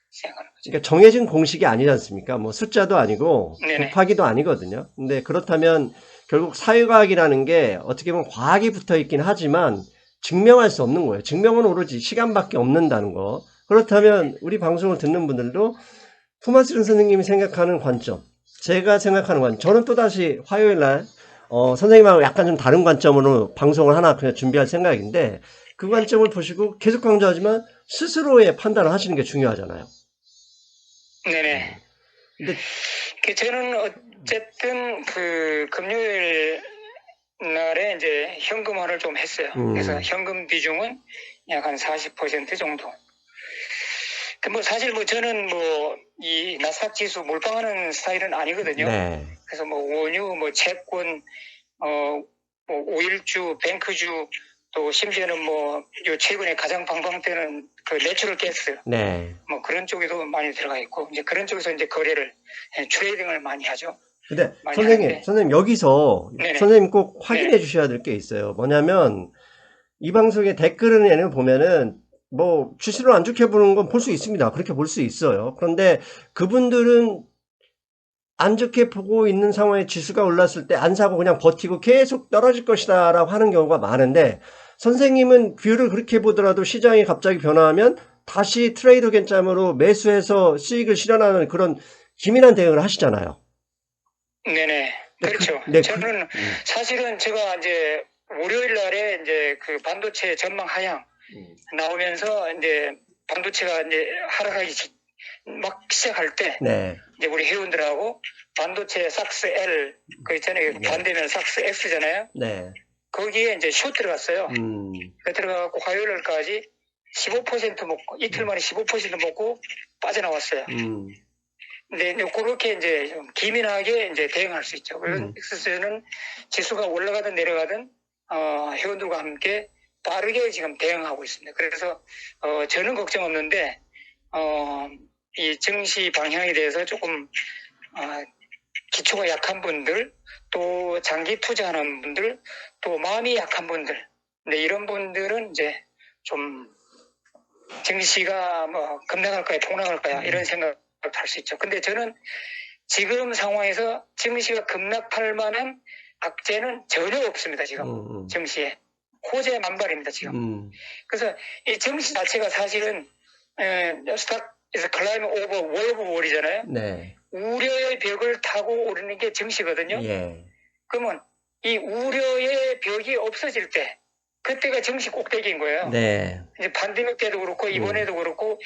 생각하는 거죠. 그러니까 정해진 공식이 아니지 않습니까? 뭐 숫자도 아니고 네네. 곱하기도 아니거든요. 근데 그렇다면 결국 사회과학이라는 게 어떻게 보면 과학이 붙어 있긴 하지만 증명할 수 없는 거예요. 증명은 오로지 시간밖에 없는다는 거. 그렇다면 우리 방송을 듣는 분들도 토마스 준 선생님이 생각하는 관점, 제가 생각하는 관점, 저는 또다시 화요일 날 선생님하고 약간 좀 다른 관점으로 방송을 하나 그냥 준비할 생각인데 그 관점을 보시고 계속 강조하지만 스스로의 판단을 하시는 게 중요하잖아요. 네네. 근데 저는 어쨌든 그 금요일 날에 이제 현금화를 좀 했어요. 그래서 현금 비중은 약 한 40% 정도. 뭐 사실 뭐 저는 뭐 이 나스닥 지수 몰빵하는 스타일은 아니거든요. 네. 그래서 뭐 원유, 뭐 채권, 뭐 오일주, 뱅크주, 또 심지어는 뭐 요 최근에 가장 방방되는 그 내추럴 가스, 네. 뭐 그런 쪽에도 많이 들어가 있고 이제 그런 쪽에서 이제 거래를 트레이딩을 많이 하죠. 근데 많이 선생님, 하는데. 선생님 여기서 네네. 선생님 꼭 확인해 네네. 주셔야 될 게 있어요. 뭐냐면 이 방송에 댓글을 보면은 뭐 주식을 안 좋게 보는 건 볼 수 있습니다. 그렇게 볼 수 있어요. 그런데 그분들은 안 좋게 보고 있는 상황에 지수가 올랐을 때 안 사고 그냥 버티고 계속 떨어질 것이다 라고 하는 경우가 많은데 선생님은 뷰를 그렇게 보더라도 시장이 갑자기 변화하면 다시 트레이더 견점으로 매수해서 수익을 실현하는 그런 기민한 대응을 하시잖아요. 네네. 그렇죠. 네, 저는 사실은 제가 이제 월요일 날에 이제 그 반도체 전망 하향 나오면서 이제 반도체가 이제 하락하기 막 시작할 때 네. 이제 우리 회원들하고 반도체 삭스 L 그 있잖아요. 네. 반대면 삭스 X잖아요. 네. 거기에 이제 숏 들어갔어요. 그 들어가갖고 화요일까지 15% 먹고 이틀 만에 15% 먹고 빠져나왔어요. 근데 그렇게 이제 좀 기민하게 이제 대응할 수 있죠. 그래서 엑스스는 지수가 올라가든 내려가든 회원들과 함께 빠르게 지금 대응하고 있습니다. 그래서 저는 걱정 없는데 이 증시 방향에 대해서 조금 기초가 약한 분들, 또 장기 투자하는 분들, 또 마음이 약한 분들, 근데 이런 분들은 이제 좀 증시가 뭐 급락할 거야, 폭락할 거야 이런 생각을 할 수 있죠. 근데 저는 지금 상황에서 증시가 급락할 만한 악재는 전혀 없습니다. 지금 증시에 호재 만발입니다. 지금. 그래서 이 증시 자체가 사실은 스탁에서 클라이밍 오버 월브 월이잖아요. 네. 우려의 벽을 타고 오르는 게 증시거든요. 예. 그러면 이 우려의 벽이 없어질 때 그때가 증시 꼭대기인 거예요. 네. 이제 팬데믹 때도 그렇고 이번에도 그렇고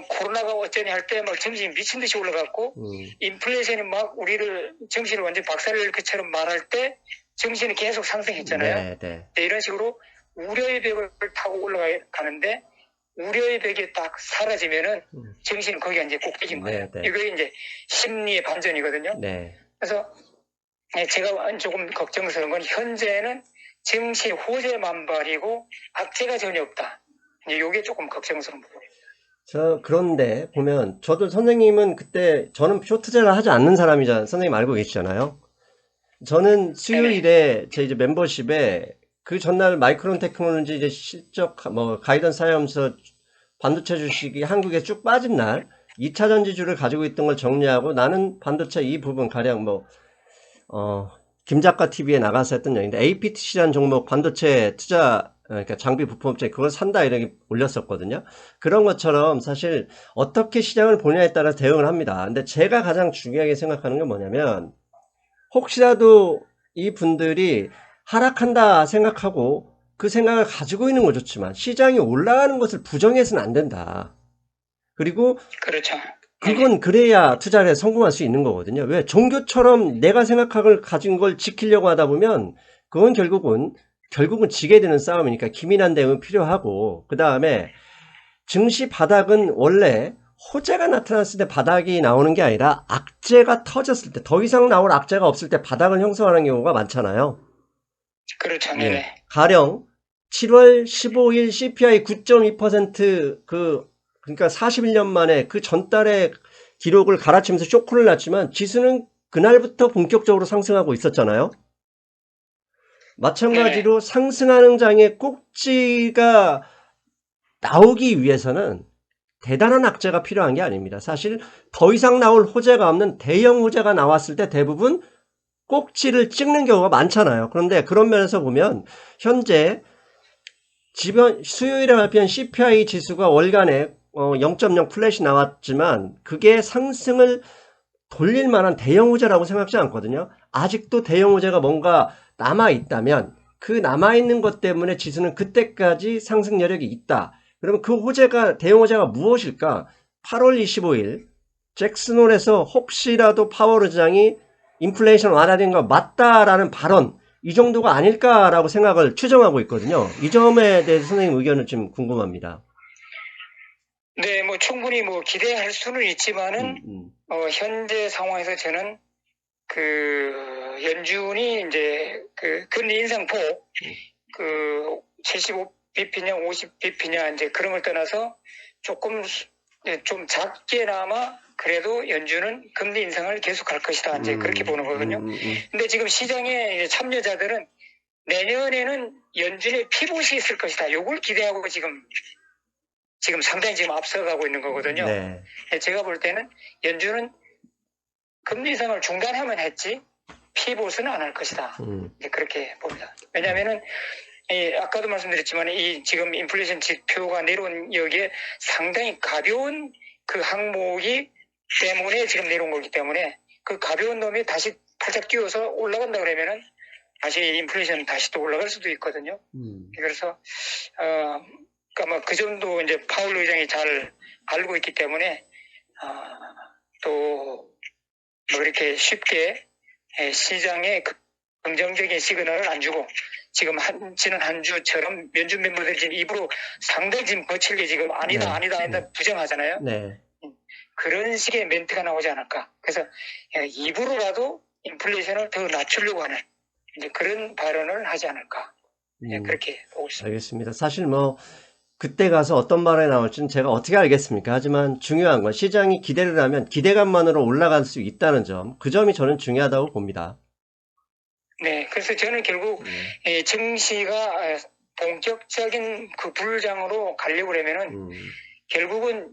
코로나가 어쩌니 할 때 막 증시 미친 듯이 올라갔고 인플레이션이 막 우리를 증시를 완전 박살낼 것처럼 말할 때 증시는 계속 상승했잖아요. 네, 네. 이런 식으로 우려의 벽을 타고 올라가는데 우려의 벽이 딱 사라지면은 증시는 거기가 이제 꼭대기인 거예요. 네, 네. 이게 이제 심리의 반전이거든요. 네. 그래서 제가 조금 걱정스러운 건 현재는 증시 호재 만발이고 악재가 전혀 없다. 이제 요게 조금 걱정스러운 부분입니다. 그런데 보면 저도 선생님은 그때 저는 쇼트제를 하지 않는 사람이잖아요. 선생님 알고 계시잖아요. 저는 수요일에 제 이제 멤버십에 그 전날 마이크론 테크놀로지 이제 실적 뭐 가이던스 하면서 반도체 주식이 한국에 쭉 빠진 날 2차 전지주를 가지고 있던 걸 정리하고 나는 반도체 이 부분 가령 김작가 TV에 나가서 했던 얘기인데 APTC라는 종목 반도체 투자 그러니까 장비 부품업체 그걸 산다 이렇게 올렸었거든요. 그런 것처럼 사실 어떻게 시장을 보냐에 따라 대응을 합니다. 근데 제가 가장 중요하게 생각하는 건 뭐냐면 혹시라도 이 분들이 하락한다 생각하고 그 생각을 가지고 있는 건 좋지만 시장이 올라가는 것을 부정해서는 안 된다. 그리고 그렇죠. 그건 그래야 투자를 해서 성공할 수 있는 거거든요. 왜? 종교처럼 내가 생각을 가진 걸 지키려고 하다 보면 그건 결국은 지게 되는 싸움이니까 기민한 대응은 필요하고 그 다음에 증시 바닥은 원래 호재가 나타났을 때 바닥이 나오는 게 아니라 악재가 터졌을 때 더 이상 나올 악재가 없을 때 바닥을 형성하는 경우가 많잖아요. 그렇죠. 예. 네네. 가령 7월 15일 CPI 9.2% 그러니까 41년 만에 그 전달의 기록을 갈아치면서 쇼크를 났지만 지수는 그날부터 본격적으로 상승하고 있었잖아요. 마찬가지로 상승하는 장의 꼭지가 나오기 위해서는 대단한 악재가 필요한 게 아닙니다. 사실 더 이상 나올 호재가 없는 대형 호재가 나왔을 때 대부분 꼭지를 찍는 경우가 많잖아요. 그런데 그런 면에서 보면 현재 수요일에 발표한 CPI 지수가 월간에 0.0 플랫이 나왔지만 그게 상승을 돌릴 만한 대형 호재라고 생각하지 않거든요. 아직도 대형 호재가 뭔가 남아있다면 그 남아있는 것 때문에 지수는 그때까지 상승 여력이 있다. 그러면 그 호재가 대형 호재가 무엇일까? 8월 25일 잭슨홀에서 혹시라도 파월 의장이 인플레이션 완화된 거 맞다라는 발언 이 정도가 아닐까라고 생각을 추정하고 있거든요. 이 점에 대해서 선생님 의견은 좀 궁금합니다. 네, 뭐 충분히 뭐 기대할 수는 있지만은 현재 상황에서 저는 그 연준이 이제 그 금리 인상폭 그 75bp냐 50bp냐 이제 그런 걸 떠나서 조금 좀 작게나마 그래도 연준은 금리 인상을 계속할 것이다 이제 그렇게 보는 거거든요. 근데 지금 시장의 참여자들은 내년에는 연준의 피봇이 있을 것이다. 요걸 기대하고 지금 상당히 지금 앞서가고 있는 거거든요. 네. 제가 볼 때는 연준은 금리 인상을 중단하면 했지 피봇은 안 할 것이다. 이제 그렇게 봅니다. 왜냐하면은 아까도 말씀드렸지만 이 지금 인플레이션 지표가 내려온 여기에 상당히 가벼운 그 항목이 때문에 지금 내려온 거기 때문에 그 가벼운 놈이 다시 살짝 뛰어서 올라간다 그러면은 다시 인플레이션 다시 또 올라갈 수도 있거든요. 그래서 그러니까 그 정도 이제 파월 의장이 잘 알고 있기 때문에 또 뭐 이렇게 쉽게 시장에 긍정적인 시그널을 안 주고 지금 지난 한 주처럼 연준 멤버들이 지금 입으로 상당히 지금 거칠게 지금 아니다 부정하잖아요. 네. 그런 식의 멘트가 나오지 않을까. 그래서 입으로라도 인플레이션을 더 낮추려고 하는 이제 그런 발언을 하지 않을까. 그렇게 보고 있습니다. 알겠습니다. 사실 뭐 그때 가서 어떤 말이 나올지는 제가 어떻게 알겠습니까? 하지만 중요한 건 시장이 기대를 하면 기대감만으로 올라갈 수 있다는 점, 그 점이 저는 중요하다고 봅니다. 네, 그래서 저는 결국 증시가 본격적인 그 불장으로 가려고 그러면은 결국은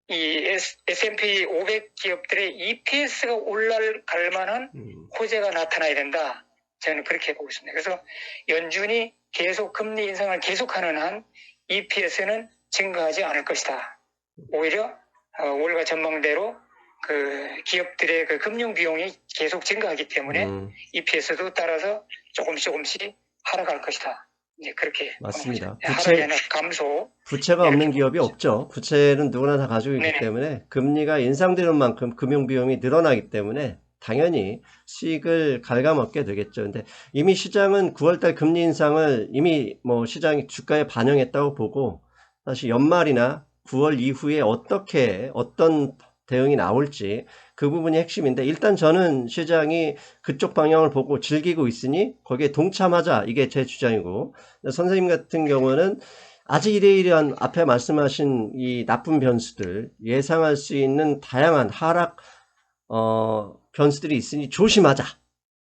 이 S&P 500 기업들의 EPS가 올라갈 만한 호재가 나타나야 된다. 저는 그렇게 보고 있습니다. 그래서 연준이 계속 금리 인상을 계속하는 한 EPS는 증가하지 않을 것이다. 오히려 올해가 전망대로 그 기업들의 그 금융 비용이 계속 증가하기 때문에 EPS도 따라서 조금씩 하락할 것이다. 이제 그렇게 맞습니다. 하락이 아니라 감소. 부채가 없는 기업이 없죠. 부채는 누구나 다 가지고 있기 네네. 때문에 금리가 인상되는 만큼 금융 비용이 늘어나기 때문에 당연히 수익을 갉아먹게 되겠죠. 근데 이미 시장은 9월달 금리 인상을 이미 뭐 시장이 주가에 반영했다고 보고 사실 연말이나 9월 이후에 어떤 대응이 나올지 그 부분이 핵심인데 일단 저는 시장이 그쪽 방향을 보고 즐기고 있으니 거기에 동참하자 이게 제 주장이고 선생님 같은 경우는 아직 이러이러한 앞에 말씀하신 이 나쁜 변수들 예상할 수 있는 다양한 하락 변수들이 있으니 조심하자.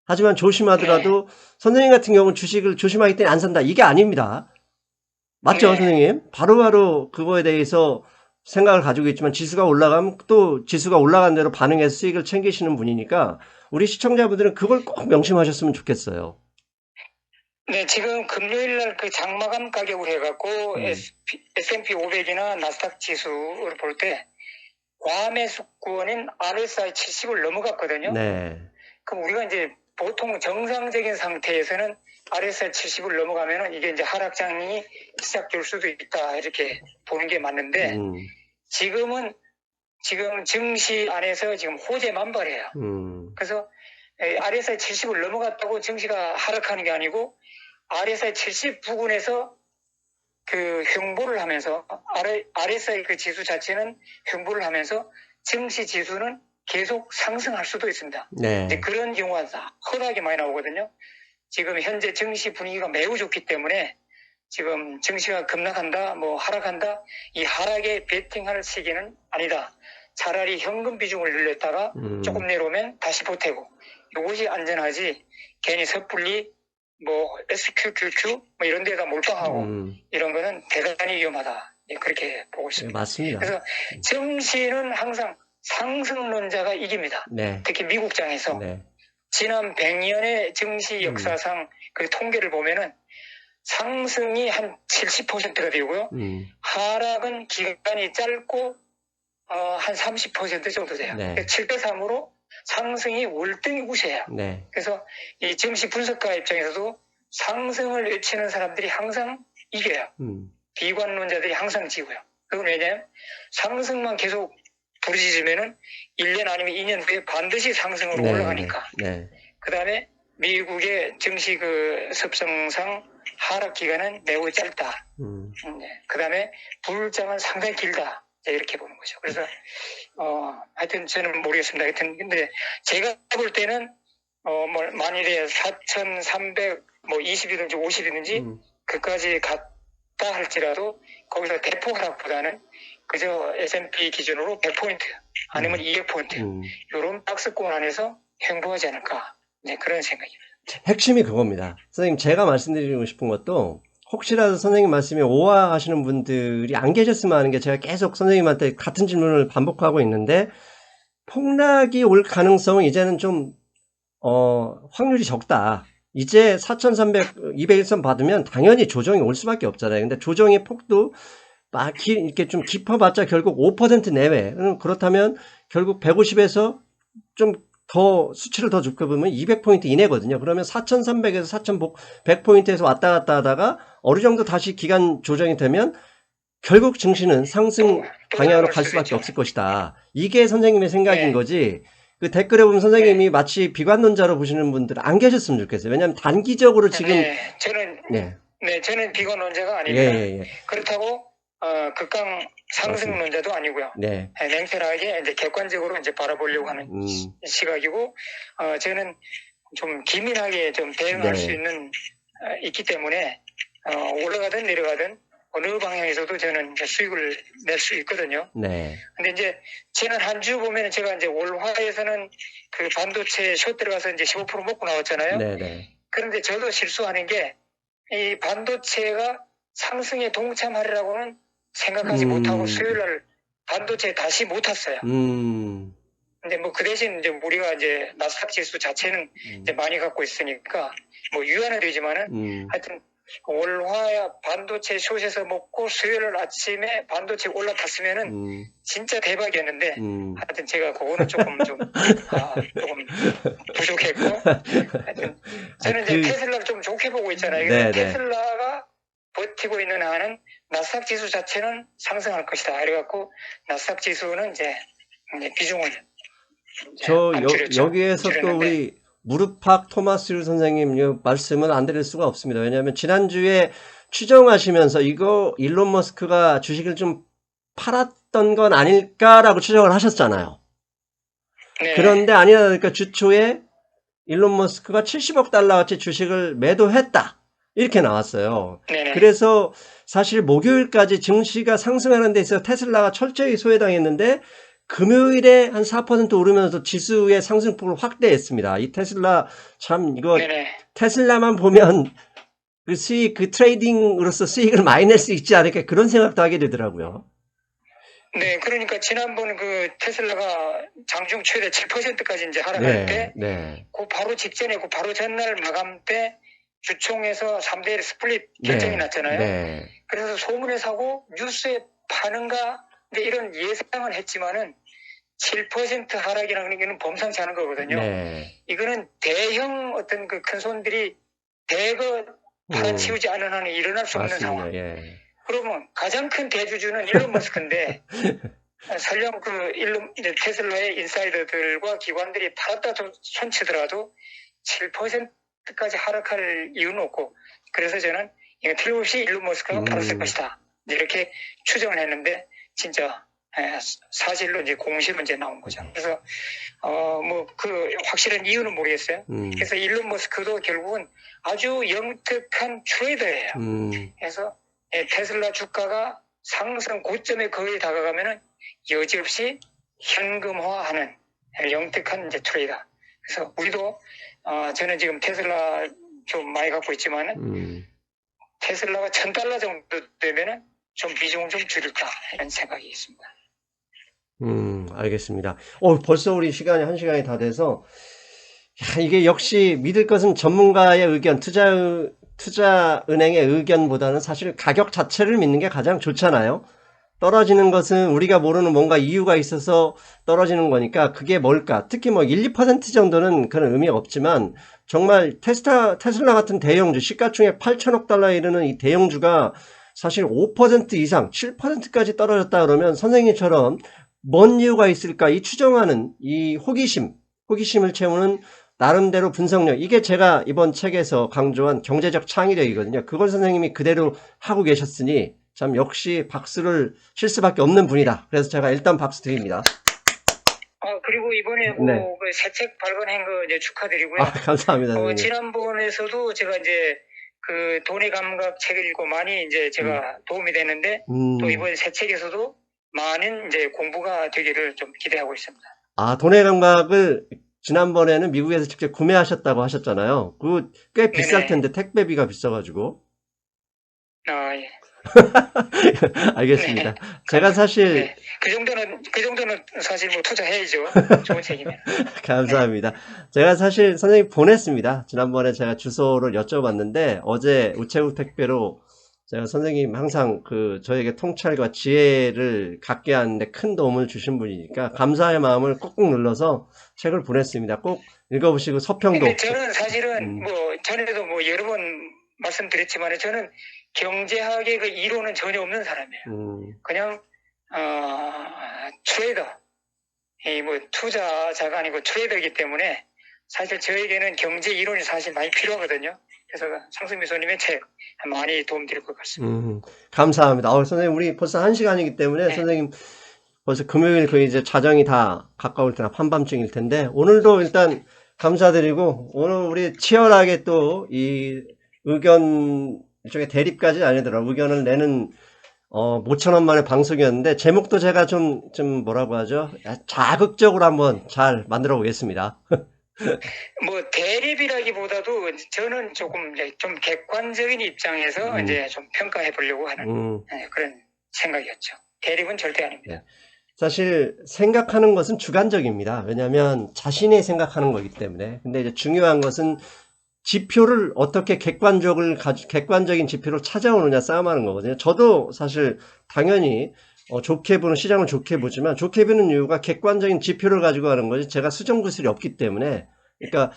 하지만 조심하더라도 선생님 같은 경우는 주식을 조심하기 때문에 안 산다. 이게 아닙니다. 맞죠, 선생님? 바로바로 그거에 대해서 생각을 가지고 있지만 지수가 올라가면 또 지수가 올라간 대로 반응해서 수익을 챙기시는 분이니까 우리 시청자분들은 그걸 꼭 명심하셨으면 좋겠어요. 네, 지금 금요일 날 그 장마감 가격으로 해갖고 S&P 500이나 나스닥 지수를 볼 때 과매수권인 RSI 70을 넘어갔거든요. 네. 그럼 우리가 이제 보통 정상적인 상태에서는 RSI 70을 넘어가면은 이게 이제 하락장이 시작될 수도 있다 이렇게 보는 게 맞는데 지금 증시 안에서 지금 호재 만발이에요. 그래서 RSI 70을 넘어갔다고 증시가 하락하는 게 아니고 RSI 70 부근에서 그 횡보를 하면서 RSI 그 지수 자체는 횡보를 하면서 증시 지수는 계속 상승할 수도 있습니다. 네. 이제 그런 경우가 흔하게 많이 나오거든요. 지금 현재 증시 분위기가 매우 좋기 때문에 지금 증시가 급락한다, 뭐 하락한다, 이 하락에 베팅할 시기는 아니다. 차라리 현금 비중을 늘렸다가 조금 내려오면 다시 보태고 이것이 안전하지 괜히 섣불리 뭐 SQQQ 뭐 이런 데다 몰빵하고 이런 거는 대단히 위험하다. 그렇게 보고 있습니다. 네, 맞습니다. 그래서 증시는 항상 상승론자가 이깁니다. 네. 특히 미국장에서 네. 지난 100년의 증시 역사상 그 통계를 보면은 상승이 한 70%가 되고요. 하락은 기간이 짧고 한 30% 정도 돼요. 네. 7대3으로 상승이 월등히 우세해요. 네. 그래서 이 증시 분석가 입장에서도 상승을 외치는 사람들이 항상 이겨요. 비관론자들이 항상 지고요. 그건 왜냐하면 상승만 계속 부르짖으면은 1년 아니면 2년 후에 반드시 상승으로 네, 올라가니까. 네. 그다음에 미국의 증시 그 습성상 하락 기간은 매우 짧다. 그다음에 불장은 상당히 길다. 이렇게 보는 거죠. 그래서 하여튼 저는 모르겠습니다. 하여튼 근데 제가 볼 때는 뭐 만일에 4,300 뭐 20이든지 50이든지 그까지 갔다 할지라도 거기서 대폭 하락보다는 그저 S&P 기준으로 100포인트 아니면 200포인트 이런 박스권 안에서 횡보하지 않을까. 네, 그런 생각입니다. 핵심이 그겁니다. 선생님 제가 말씀드리고 싶은 것도 혹시라도 선생님 말씀에 오해하시는 분들이 안 계셨으면 하는 게 제가 계속 선생님한테 같은 질문을 반복하고 있는데 폭락이 올 가능성은 이제는 좀 확률이 적다. 이제 4,300, 201선 받으면 당연히 조정이 올 수밖에 없잖아요. 근데 조정의 폭도 막 이렇게 좀 깊어봤자 결국 5% 내외. 그렇다면 결국 150에서 좀 더 수치를 더 좁혀보면 200포인트 이내거든요. 그러면 4,300에서 4,100포인트에서 왔다 갔다 하다가 어느 정도 다시 기간 조정이 되면 결국 증시는 상승 방향으로 갈 수밖에 없을 것이다. 이게 선생님의 생각인 거지. 그 댓글에 보면 선생님이 마치 비관론자로 보시는 분들은 안 계셨으면 좋겠어요. 왜냐하면 단기적으로 지금 저는 비관론자가 아닙니다. 예. 그렇다고 극강 상승론자도 아니고요. 네. 냉철하게 이제 객관적으로 이제 바라보려고 하는 시각이고 저는 좀 기민하게 좀 대응할 수 있는 있기 때문에 올라가든 내려가든 어느 방향에서도 저는 이제 수익을 낼 수 있거든요. 네. 근데 이제 지난 한 주 보면은 제가 이제 월화에서는 그 반도체 숏 들어가서 이제 15% 먹고 나왔잖아요. 네. 그런데 저도 실수하는 게 이 반도체가 상승에 동참하리라고는 생각하지 못하고 수요일 날 반도체 다시 못 탔어요. 근데 뭐 그 대신 이제 우리가 이제 나스닥 지수 자체는 이제 많이 갖고 있으니까 뭐 유연은 되지만은 하여튼 월화야 반도체 숏에서 먹고 수요일 아침에 반도체 올라탔으면은 진짜 대박이었는데 하여튼 제가 그거는 조금 조금 부족했고 하여튼 저는 이제 테슬라를 좀 좋게 보고 있잖아요. 그래서 테슬라가 버티고 있는 한은 나스닥 지수 자체는 상승할 것이다. 그래갖고 나스닥 지수는 이제 비중을 여기에서 또 우리 무릎팍 토마스 선생님 말씀은 안 드릴 수가 없습니다. 왜냐하면 지난주에 추정하시면서 이거 일론 머스크가 주식을 좀 팔았던 건 아닐까라고 추정을 하셨잖아요. 네. 그런데 아니라 그러니까 주초에 일론 머스크가 70억 달러어치 주식을 매도했다. 이렇게 나왔어요. 네네. 그래서 사실 목요일까지 증시가 상승하는 데 있어서 테슬라가 철저히 소외당했는데 금요일에 한 4% 오르면서 지수의 상승폭을 확대했습니다. 이 테슬라 참 이거 네네. 테슬라만 보면 그 수익, 그 트레이딩으로서 수익을 많이 낼 수 있지 않을까 그런 생각도 하게 되더라고요. 네, 그러니까 지난번 그 테슬라가 장중 최대 7%까지 이제 하락할 때, 그 바로 직전에 그 바로 전날 마감 때 주총에서 3대1 스플릿 결정이 났잖아요. 그래서 소문에 사고 뉴스에 파는가 이런 예상은 했지만은 7% 하락이라는 게 범상치 않은 거거든요. 이거는 대형 어떤 그 큰 손들이 대거 팔아치우지 않은 한은 일어날 수 없는 상황. 그러면 가장 큰 대주주는 일론 머스크인데 설령 그 테슬라의 인사이더들과 기관들이 팔았다 손치더라도 7%까지 하락할 이유는 없고, 그래서 저는 이거 틀림없이 일론 머스크가 팔았을 것이다 이렇게 추정을 했는데 진짜 사실로 이제 공시로 이제 나온 거죠. 그래서 뭐 그 확실한 이유는 모르겠어요. 그래서 일론 머스크도 결국은 아주 영특한 트레이더예요. 그래서 테슬라 주가가 상승 고점에 거의 다가가면은 여지없이 현금화하는 영특한 이제 트레이더. 그래서 우리도 저는 지금 테슬라 좀 많이 갖고 있지만은 테슬라가 $1,000 정도 되면은 좀 비중을 좀 줄일까 이런 생각이 있습니다. 알겠습니다. 벌써 우리 시간이 1시간이 다 돼서 이게 역시 믿을 것은 전문가의 의견, 투자은행의 의견보다는 사실 가격 자체를 믿는 게 가장 좋잖아요. 떨어지는 것은 우리가 모르는 뭔가 이유가 있어서 떨어지는 거니까 그게 뭘까? 특히 뭐 1, 2% 정도는 그런 의미가 없지만 정말 테슬라 같은 대형주, 시가총액 8천억 달러에 이르는 이 대형주가 사실 5% 이상, 7%까지 떨어졌다 그러면 선생님처럼 뭔 이유가 있을까? 이 추정하는 이 호기심을 채우는 나름대로 분석력, 이게 제가 이번 책에서 강조한 경제적 창의력이거든요. 그걸 선생님이 그대로 하고 계셨으니 참 역시 박수를 칠 수밖에 없는 분이다. 그래서 제가 일단 박수 드립니다. 그리고 이번에 그 새 책 발간한 거 이제 축하드리고요. 감사합니다. 지난번에서도 제가 이제 그 돈의 감각 책을 읽고 많이 이제 제가 도움이 되는데 또 이번 새 책에서도 많은 이제 공부가 되기를 좀 기대하고 있습니다. 돈의 감각을 지난번에는 미국에서 직접 구매하셨다고 하셨잖아요. 그 꽤 비쌀 텐데 택배비가 비싸가지고. 예. 알겠습니다. 제가 사실 그 정도는 사실 뭐 투자해야죠. 좋은 책이면. 감사합니다. 제가 사실 선생님 보냈습니다. 지난번에 제가 주소를 여쭤봤는데 어제 우체국 택배로 제가 선생님 항상 저에게 통찰과 지혜를 갖게 하는데 큰 도움을 주신 분이니까 감사의 마음을 꾹꾹 눌러서 책을 보냈습니다. 꼭 읽어보시고 서평도. 저는 사실은 전에도 여러 번 말씀드렸지만 저는 경제학의 그 이론은 전혀 없는 사람이에요. 그냥 트레이더, 투자자가 아니고 트레이더이기 때문에 사실 저에게는 경제 이론이 사실 많이 필요하거든요. 그래서 상승미소님의 책 많이 도움드릴 것 같습니다. 감사합니다. 선생님 우리 벌써 1시간이기 때문에 선생님 벌써 금요일 거의 이제 자정이 다 가까울 때나 한밤중일 텐데 오늘도 일단 감사드리고 오늘 우리 치열하게 또 이 의견 일종의 대립까지 아니더라도 의견을 내는 모처럼 만의 방송이었는데 제목도 제가 좀 뭐라고 하죠? 자극적으로 한번 잘 만들어 보겠습니다. 뭐 대립이라기보다도 저는 조금 이제 좀 객관적인 입장에서 이제 좀 평가해 보려고 하는 그런 생각이었죠. 대립은 절대 아닙니다. 네. 사실 생각하는 것은 주관적입니다. 왜냐하면 자신이 생각하는 거기 때문에. 근데 이제 중요한 것은 지표를 어떻게 객관적인 지표를 찾아오느냐 싸움하는 거거든요. 저도 사실 당연히 좋게 보는 시장을 좋게 보지만 좋게 보는 이유가 객관적인 지표를 가지고 가는 거지 제가 수정구슬이 없기 때문에. 그러니까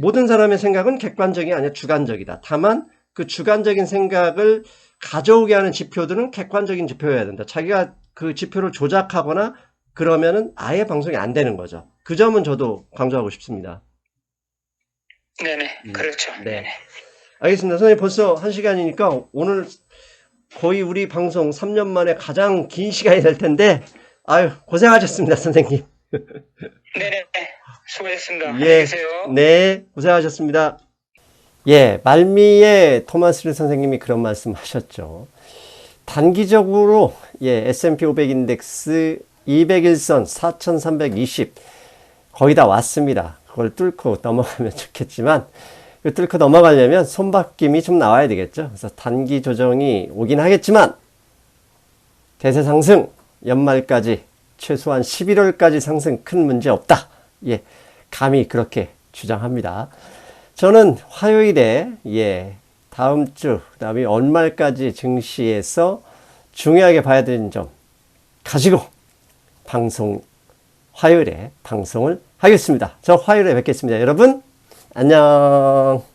모든 사람의 생각은 객관적이 아니라 주관적이다. 다만 그 주관적인 생각을 가져오게 하는 지표들은 객관적인 지표여야 된다. 자기가 그 지표를 조작하거나 그러면은 아예 방송이 안 되는 거죠. 그 점은 저도 강조하고 싶습니다. 네네, 그렇죠. 네. 네네. 알겠습니다. 선생님 벌써 1시간이니까 오늘 거의 우리 방송 3년 만에 가장 긴 시간이 될 텐데 아유 고생하셨습니다 선생님. 네네, 수고하셨습니다. 예, 안녕히 계세요. 네 고생하셨습니다. 예, 말미에 토마스 리 선생님이 그런 말씀 하셨죠. 단기적으로 S&P 500 인덱스 201선 4320 거의 다 왔습니다. 그걸 뚫고 넘어가면 좋겠지만 그 뚫고 넘어가려면 손바뀜이 좀 나와야 되겠죠. 그래서 단기 조정이 오긴 하겠지만 대세 상승 연말까지 최소한 11월까지 상승 큰 문제 없다. 예, 감히 그렇게 주장합니다. 저는 화요일에 다음 주 그다음에 연말까지 증시에서 중요하게 봐야 되는 점 가지고 화요일에 방송을 하겠습니다. 저 화요일에 뵙겠습니다. 여러분 안녕.